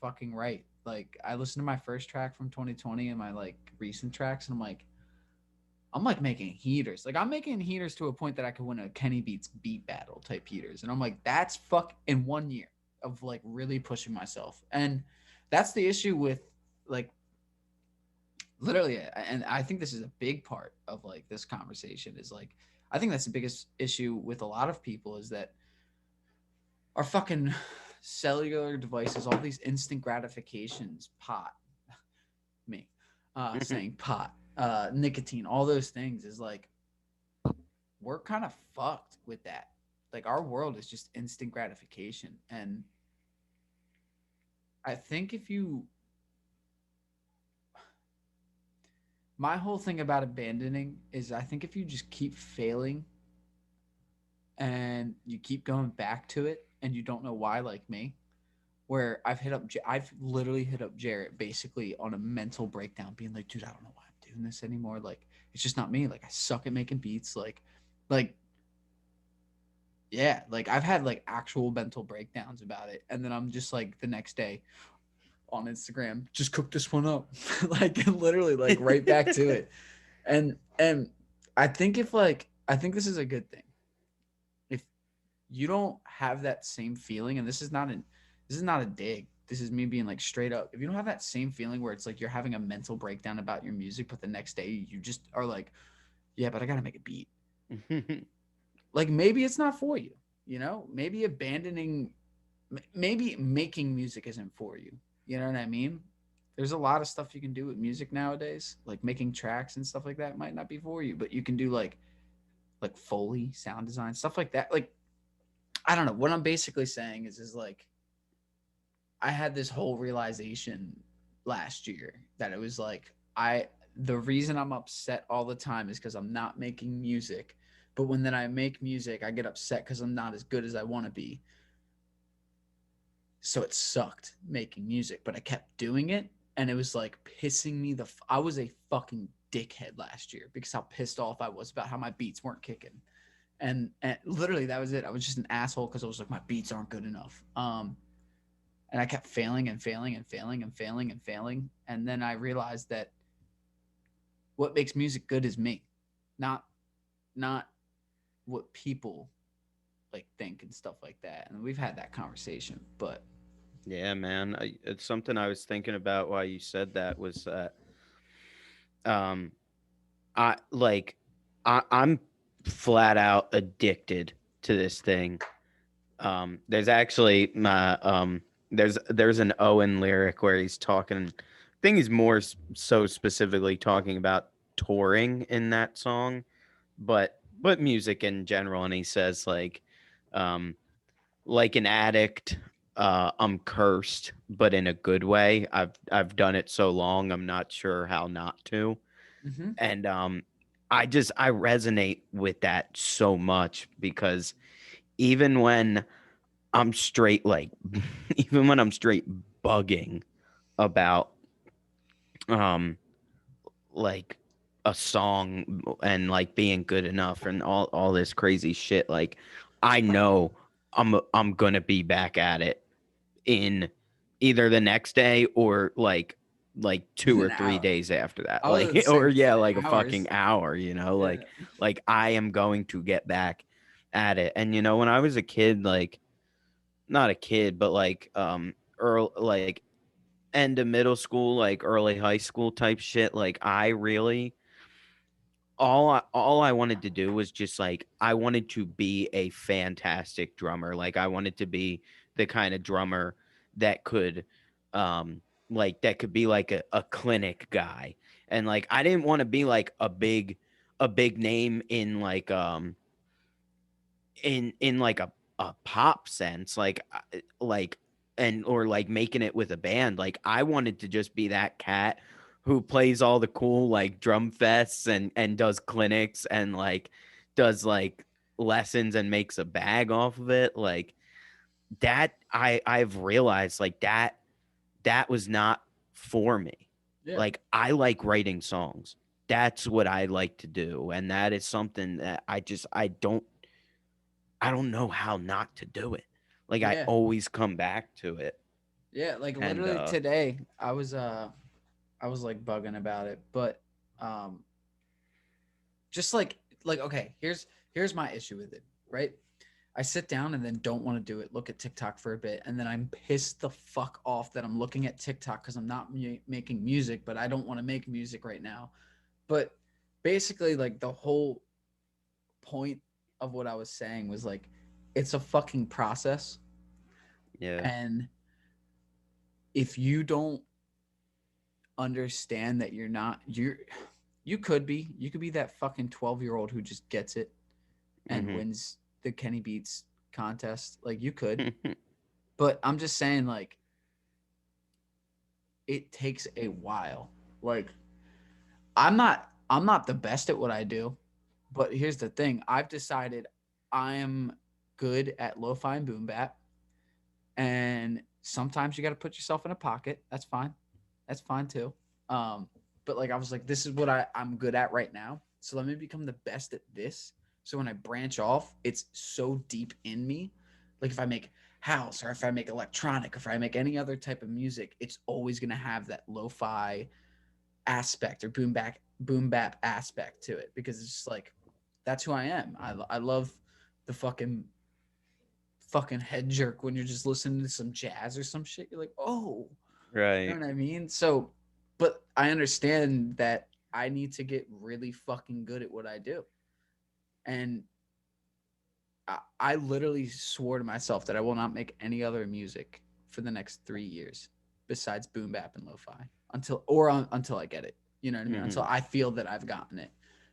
fucking right. Like I listened to my first track from 2020 and my like recent tracks, and I'm like making heaters. Like I'm making heaters to a point that I could win a Kenny Beats beat battle type heaters. And I'm like, that's fuck in 1 year of like really pushing myself. And that's the issue with like literally, and I think this is a big part of like this conversation is like I think that's the biggest issue with a lot of people is that our fucking cellular devices, all these instant gratifications, pot, me, saying pot, nicotine, all those things is like we're kind of fucked with that. Like our world is just instant gratification. And I think if you, my whole thing about abandoning is I think if you just keep failing and you keep going back to it and you don't know why, like me, where I've literally hit up Jarrett basically on a mental breakdown, being like, dude, I don't know why I'm doing this anymore. Like, it's just not me. Like, I suck at making beats. Like, yeah, like I've had like actual mental breakdowns about it, and then I'm just like the next day on Instagram, just cook this one up, like literally, like right back to it. And I think if like I think this is a good thing. If you don't have that same feeling, and this is not a dig. This is me being like straight up. If you don't have that same feeling where it's like you're having a mental breakdown about your music, but the next day you just are like, yeah, but I gotta make a beat. Like maybe it's not for you. You know, maybe abandoning, maybe making music isn't for you. You know what I mean? There's a lot of stuff you can do with music nowadays, like making tracks and stuff like that might not be for you, but you can do like Foley, sound design, stuff like that. Like I don't know. What I'm basically saying is like I had this whole realization last year that it was like the reason I'm upset all the time is because I'm not making music. But when then I make music, I get upset because I'm not as good as I want to be. So it sucked making music, but I kept doing it, and it was like pissing me I was a fucking dickhead last year because how pissed off I was about how my beats weren't kicking. And literally that was it. I was just an asshole because I was like, my beats aren't good enough. And I kept failing and failing and failing and failing and failing. And then I realized that what makes music good is me, not not what people like think and stuff like that. And we've had that conversation, but Yeah, man. It's something I was thinking about while you said that was that um I like I'm flat out addicted to this thing. There's actually my there's an Owen lyric where he's talking. I think he's more so specifically talking about touring in that song, but music in general. And he says um, like an addict, I'm cursed, but in a good way. I've done it so long, I'm not sure how not to. mm-hmm. And I resonate with that so much because even when I'm straight like even when I'm straight bugging about um like a song and like being good enough and all this crazy shit, like I know I'm gonna be back at it in either the next day or like two An or three hour. days after that, I was like gonna or say yeah, like a fucking hours. hour, Yeah. like I am going to get back at it. And when I was a kid, like not a kid, but like early, like end of middle school, like early high school type shit, like I really all I wanted to do was just like I wanted to be a fantastic drummer. Like I wanted to be the kind of drummer that could that could be like a clinic guy. And like I didn't want to be like a big name in in like a pop sense, like and or like making it with a band. Like I wanted to just be that cat who plays all the cool like drum fests and does clinics and like does like lessons and makes a bag off of it. Like that I've realized like that was not for me. Yeah. Like I like writing songs. That's what I like to do, and that is something that I don't know how not to do it. Like I Yeah. always come back to it. Yeah. Like And literally today, I was like bugging about it, but um just like okay, here's my issue with it, right? I sit down and then don't want to do it. Look at TikTok for a bit, and then I'm pissed the fuck off that I'm looking at TikTok because I'm not making music, but I don't want to make music right now. But basically, like the whole point of what I was saying was like, it's a fucking process, yeah. and if you don't understand that you could be that fucking 12-year-old who just gets it and Mhm. wins the Kenny Beats contest. Like you could, but I'm just saying like it takes a while. Like I'm not the best at what I do, but here's the thing. I've decided I am good at lo-fi and boom-bap, and sometimes you got to put yourself in a pocket. That's fine. That's fine too. Um, but like I was like, this is what I'm good at right now. So let me become the best at this. So when I branch off, it's so deep in me. Like if I make house or if I make electronic, or if I make any other type of music, it's always gonna have that lo-fi aspect or boom bap aspect to it because it's just like that's who I am. I love the fucking head jerk when you're just listening to some jazz or some shit. You're like, oh, you know Right. what I mean? So, but I understand that I need to get really fucking good at what I do. And I literally swore to myself that I will not make any other music for the next 3 years besides boom bap and lo-fi until I get it. You know what I mean? Until Mhm. I feel that I've gotten it,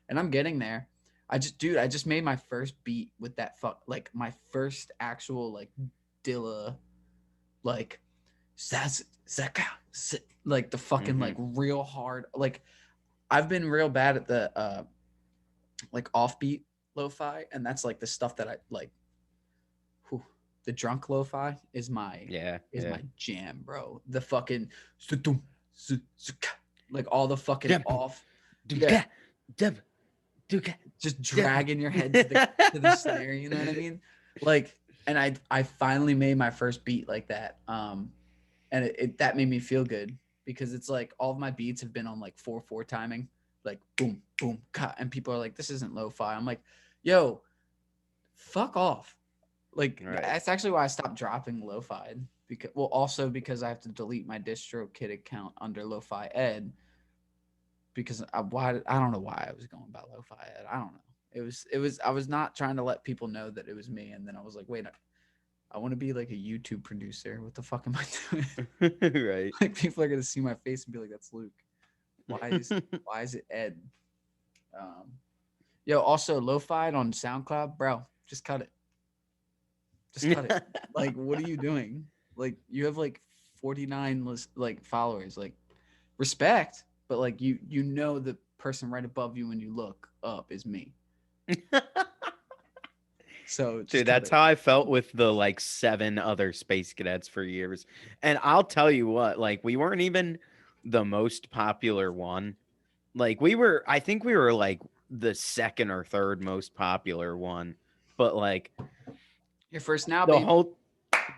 and I'm getting there. I just made my first beat with that like my first actual like Dilla like Zaka like the fucking like Mhm. real hard like I've been real bad at the like offbeat lo-fi, and that's like the stuff that I like. Whew, the drunk lo-fi Yeah, is yeah. my jam, bro. The fucking like all the fucking off, yeah, Duka, dub, duka, just dub. dragging your head to the snare. You know what I mean? Like, and I finally made my first beat like that. And that made me feel good because it's like all of my beats have been on like 4/4 timing, like boom boom cut, and people are like, this isn't lo-fi. I'm like, yo, fuck off. Like Right. that's actually why I stopped dropping lo-fi, because well, also because I have to delete my DistroKid account under lo-fi ed, because I don't know why I was going by lo-fi ed. I don't know. It was I was not trying to let people know that it was me, and then I was like, wait, I want to be like a YouTube producer. What the fuck am I doing? Right. Like people are gonna see my face and be like, "That's Luke." Why is it Ed? Um, yo, also lo-fi on SoundCloud, bro. Just cut it. Just cut it. Like, what are you doing? Like, you have like 49 like followers. Like, respect, but like you know the person right above you when you look up is me. So just Dude, cut that's it. how I felt with the like 7 other space cadets for years. And I'll tell you what, like we weren't even the most popular one. Like I think we were like the second or third most popular one. But like You're first now, the baby. whole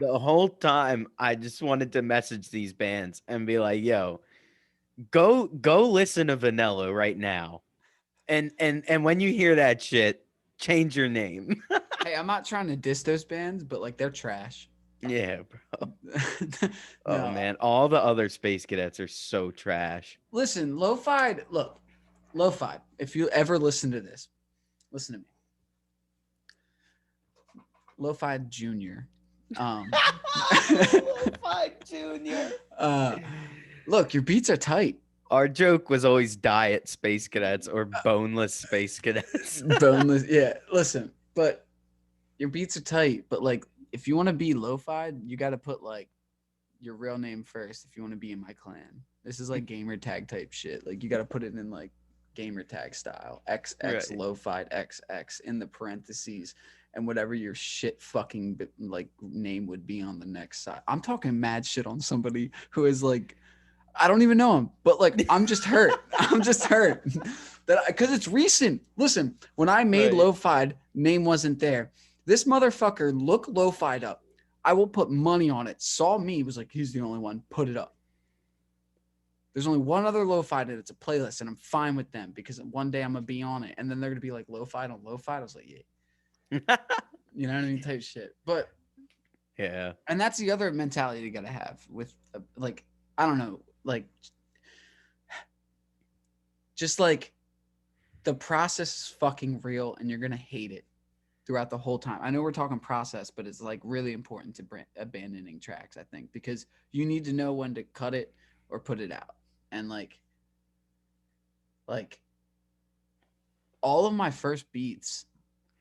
the whole time I just wanted to message these bands and be like, "Yo, go listen to Vanilla right now. And when you hear that shit, change your name." Hey, I'm not trying to diss those bands, but like they're trash. Yeah, bro. Oh No, man, all the other space cadets are so trash. listen, lo-fi. Look, lo-fi. If you ever listen to this, listen to me. Lo-fi Junior. Um, Lofied Junior. uh, look, your beats are tight. Our joke was always diet space cadets or boneless space cadets. Boneless. Yeah, listen, but your beats are tight. But like, if you want to be lo-fi, you got to put like your real name first. If you want to be in my clan, this is like gamer tag type shit. Like, you got to put it in like gamer tag style. XX Right. lo-fi XX in the parentheses, and whatever your shit fucking like name would be on the next side. I'm talking mad shit on somebody who is like, I don't even know him, but like I'm just hurt. I'm just hurt that because it's recent. Listen, when I made Right. Lofied, name wasn't there. This motherfucker look Lofied up. I will put money on it. Saw me, was like, he's the only one. Put it up. There's only one other Lofied, and it's a playlist, and I'm fine with them because one day I'm gonna be on it, and then they're gonna be like Lofied on Lofied. I was like, yeah, you know what I mean, type shit. But Yeah. and that's the other mentality you gotta have with like, I don't know, like just like the process is fucking real, and you're gonna hate it throughout the whole time. I know we're talking process, but it's like really important to abandoning tracks, I think, because you need to know when to cut it or put it out. And like all of my first beats,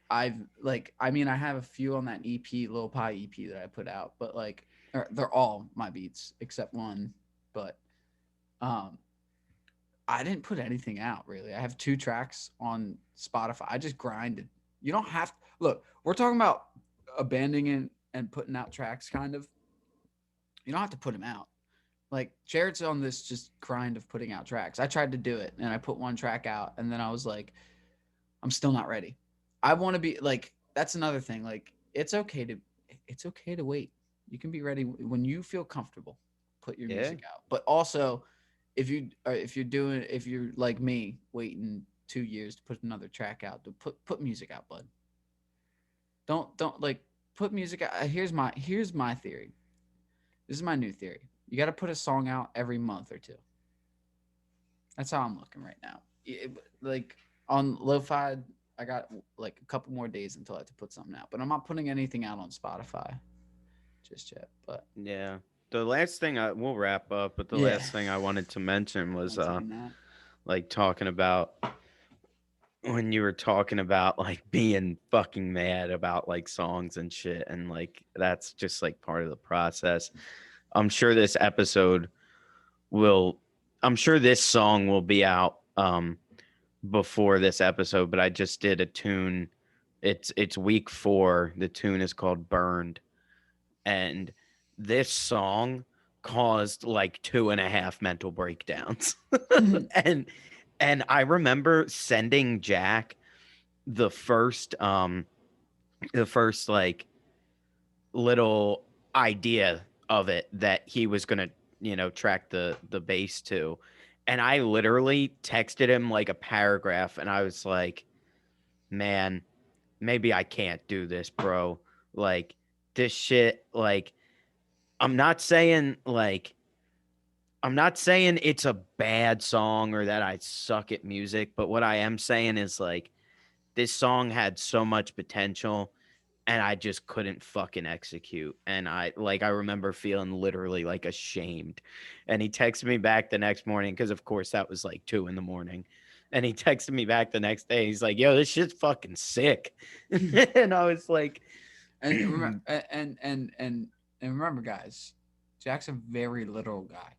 I've like, I mean, I have a few on that EP, Lil Pie EP that I put out, but like they're all my beats except one. But um I didn't put anything out really. I have 2 tracks on Spotify. I just grinded. You don't have to look. We're talking about abandoning and putting out tracks, kind of. You don't have to put them out. Like Jared's on this just grind of putting out tracks. I tried to do it and I put 1 track out, and then I was like, I'm still not ready. I want to be like. That's another thing. Like it's okay to wait. You can be ready when you feel comfortable. Put your Yeah. music out, but also if you're like me waiting 2 years to put another track out, to put music out, bud. Don't like put music out. Here's my theory. This is my new theory. You got to put a song out every month or two. That's how I'm looking right now. Like on Lo-Fi, I got like a couple more days until I have to put something out, but I'm not putting anything out on Spotify just yet. But Yeah. The last thing we'll wrap up, but the yeah, last thing I wanted to mention was I'm taking that. like talking about when you were talking about like being fucking mad about like songs and shit, and like that's just like part of the process. I'm sure this episode will I'm sure this song will be out um before this episode, but I just did a tune. It's week 4. The tune is called Burned, and this song caused like 2.5 mental breakdowns. and and I remember sending Jack the first like little idea of it that he was gonna, track the bass to. And I literally texted him like a paragraph and I was like, man, maybe I can't do this, bro. Like this shit, like I'm not saying like I'm not saying it's a bad song or that I suck at music, but what I am saying is like this song had so much potential and I just couldn't fucking execute. And I remember feeling literally like ashamed. And he texted me back the next morning because of course that was like 2 in the morning. And he texted me back the next day. He's like, "Yo, this shit's fucking sick." And I was like, And and remember, guys, Jack's a very literal guy.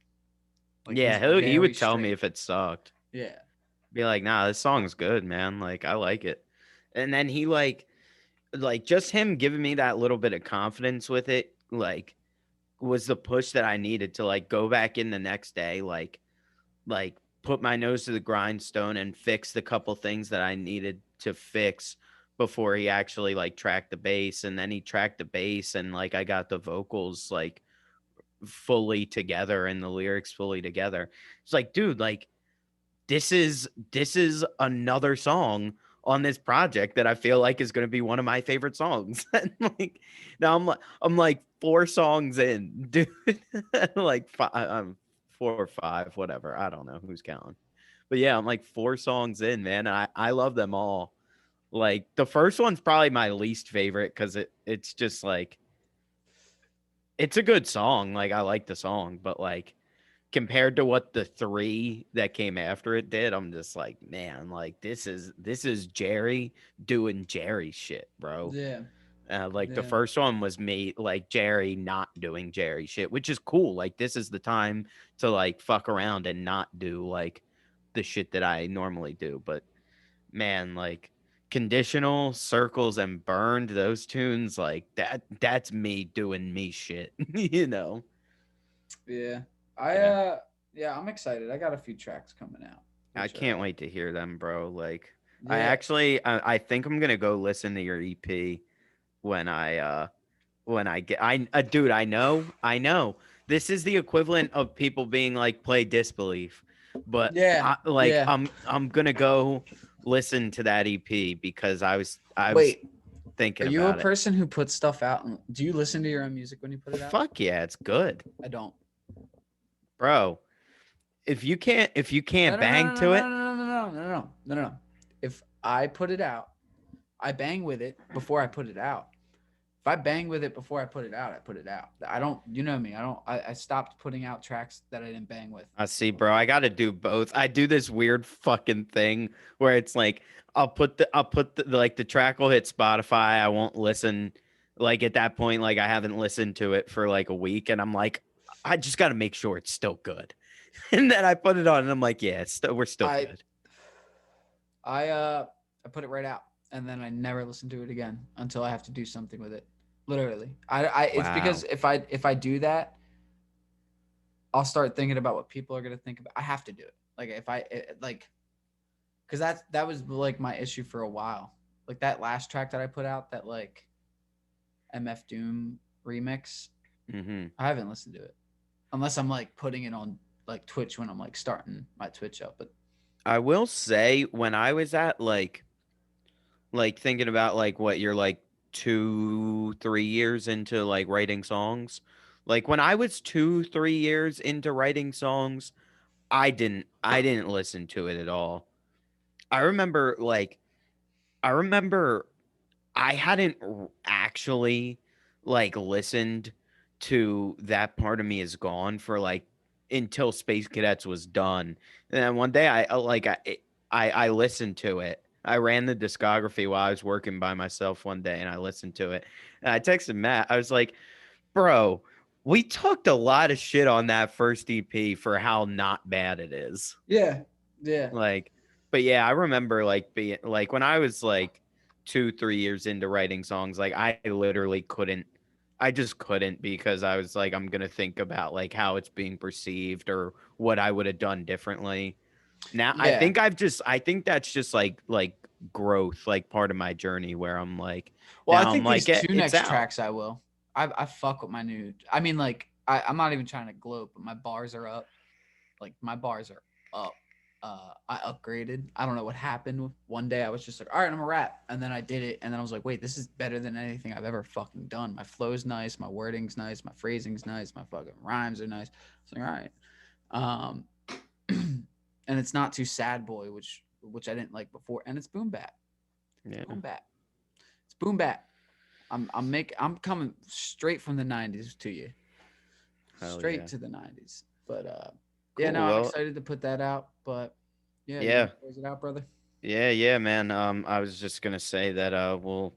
Like he's "Yeah, he very would tell me straight. if it sucked. Yeah. Be like, nah, this song's good, man. Like, I like it." And then he like just him giving me that little bit of confidence with it, like was the push that I needed to like go back in the next day, like put my nose to the grindstone and fix the couple things that I needed to fix before he actually like tracked the bass. And then he tracked the bass and like I got the vocals like fully together and the lyrics fully together. It's like, dude, like this is another song on this project that I feel like is going to be one of my favorite songs. And like now I'm like 4 songs in, dude. Like 4 or 5, whatever. I don't know who's counting. But yeah, I'm like 4 songs in, man. I love them all. Like the first one's probably my least favorite cuz it's just like it's a good song. Like I like the song, but like compared to what the 3 that came after it did, I'm just like, man, like this is Jerry doing Jerry shit, bro. Yeah. Like the Yeah. first one was me, like Jerry not doing Jerry shit, which is cool. Like this is the time to like fuck around and not do like the shit that I normally do. But man, like conditional circles and burned those tunes, like that's me doing me shit, you know. Yeah. I Yeah. yeah, I'm excited. I got a few tracks coming out, I which can't wait to hear them, bro. Like, I yeah. actually, I think I'm gonna go listen to your EP when I get, dude, I know, this is the equivalent of people being like, play Disbelief, but Yeah. like, Yeah. I'm gonna go listen to that EP because I was Wait, are thinking you a about it. person who puts stuff out? Do you listen to your own music when you put it out? Fuck yeah, it's good, I don't. bro. If you can't No, no, no, bang no, to no, it, no, no, no, no, no, no, no, no. If I put it out, I bang with it before I put it out. If I bang with it before I put it out, I put it out. I don't, you know me. I don't, I stopped putting out tracks that I didn't bang with. I see, bro. I got to do both. I do this weird fucking thing where it's like I'll put the like the track will hit Spotify. I won't listen. Like at that point, like I haven't listened to it for like a week, and I'm like, I just got to make sure it's still good. And then I put it on, and I'm like, yeah, we're still I, good. I put it right out, and then I never listen to it again until I have to do something with it. Literally, it's because Wow. if I do that, I'll start thinking about what people are gonna think about. I have to do it. Like if I like, because that was like my issue for a while. Like that last track that I put out, that like MF Doom remix, Hmm. I haven't listened to it unless I'm like putting it on like Twitch when I'm like starting my Twitch up. But I will say when I was at like thinking about like what you're like 2, 3 years into like writing songs, like when I was 2, 3 years into writing songs. I didn't listen to it at all. I remember like I remember I hadn't actually like listened to That Part of Me Is Gone for like until Space Cadets was done. And then one day I listened to it. I ran the discography while I was working by myself one day and I listened to it. And I texted Matt. I was like, "Bro, we talked a lot of shit on that first EP for how not bad it is." yeah, Yeah. Like, but yeah, I remember like being like when I was like 2, 3 years into writing songs, like I literally couldn't. I just couldn't because I was like, I'm gonna think about like how it's being perceived or what I would have done differently. Now Yeah. I think that's just like growth, like part of my journey where I'm like, Well, I now I'm think these like, two it's next out. tracks I will. I fuck with my new. I mean, like I'm not even trying to gloat, but my bars are up. Like my bars are up. I upgraded. I don't know what happened. One day I was just like, all right, I'm a rap, and then I did it, and then I was like, wait, this is better than anything I've ever fucking done. My flow's nice, my wording's nice, my phrasing's nice, my fucking rhymes are nice. It's like, all right, um, and it's not too sad boy, which I didn't like before, and it's boom bap. It's Yeah, boom bap. It's boom bap. I'm coming straight from the '90s to you, hell straight yeah, to the '90s. But yeah, no, cool. I'm Well, excited to put that out. But yeah, you want yeah, to close it out, brother? yeah, man. I was just gonna say that we'll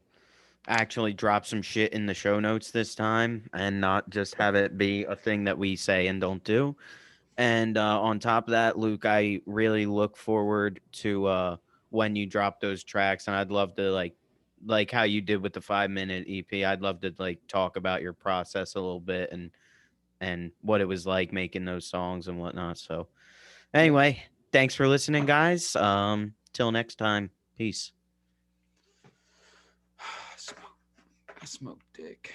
actually drop some shit in the show notes this time and not just have it be a thing that we say and don't do. And on top of that, Luke, I really look forward to when you drop those tracks, and I'd love to like how you did with the 5 minute EP. I'd love to like talk about your process a little bit and what it was like making those songs and whatnot. So Yeah. anyway, thanks for listening, guys. Till next time, peace. I smoke dick.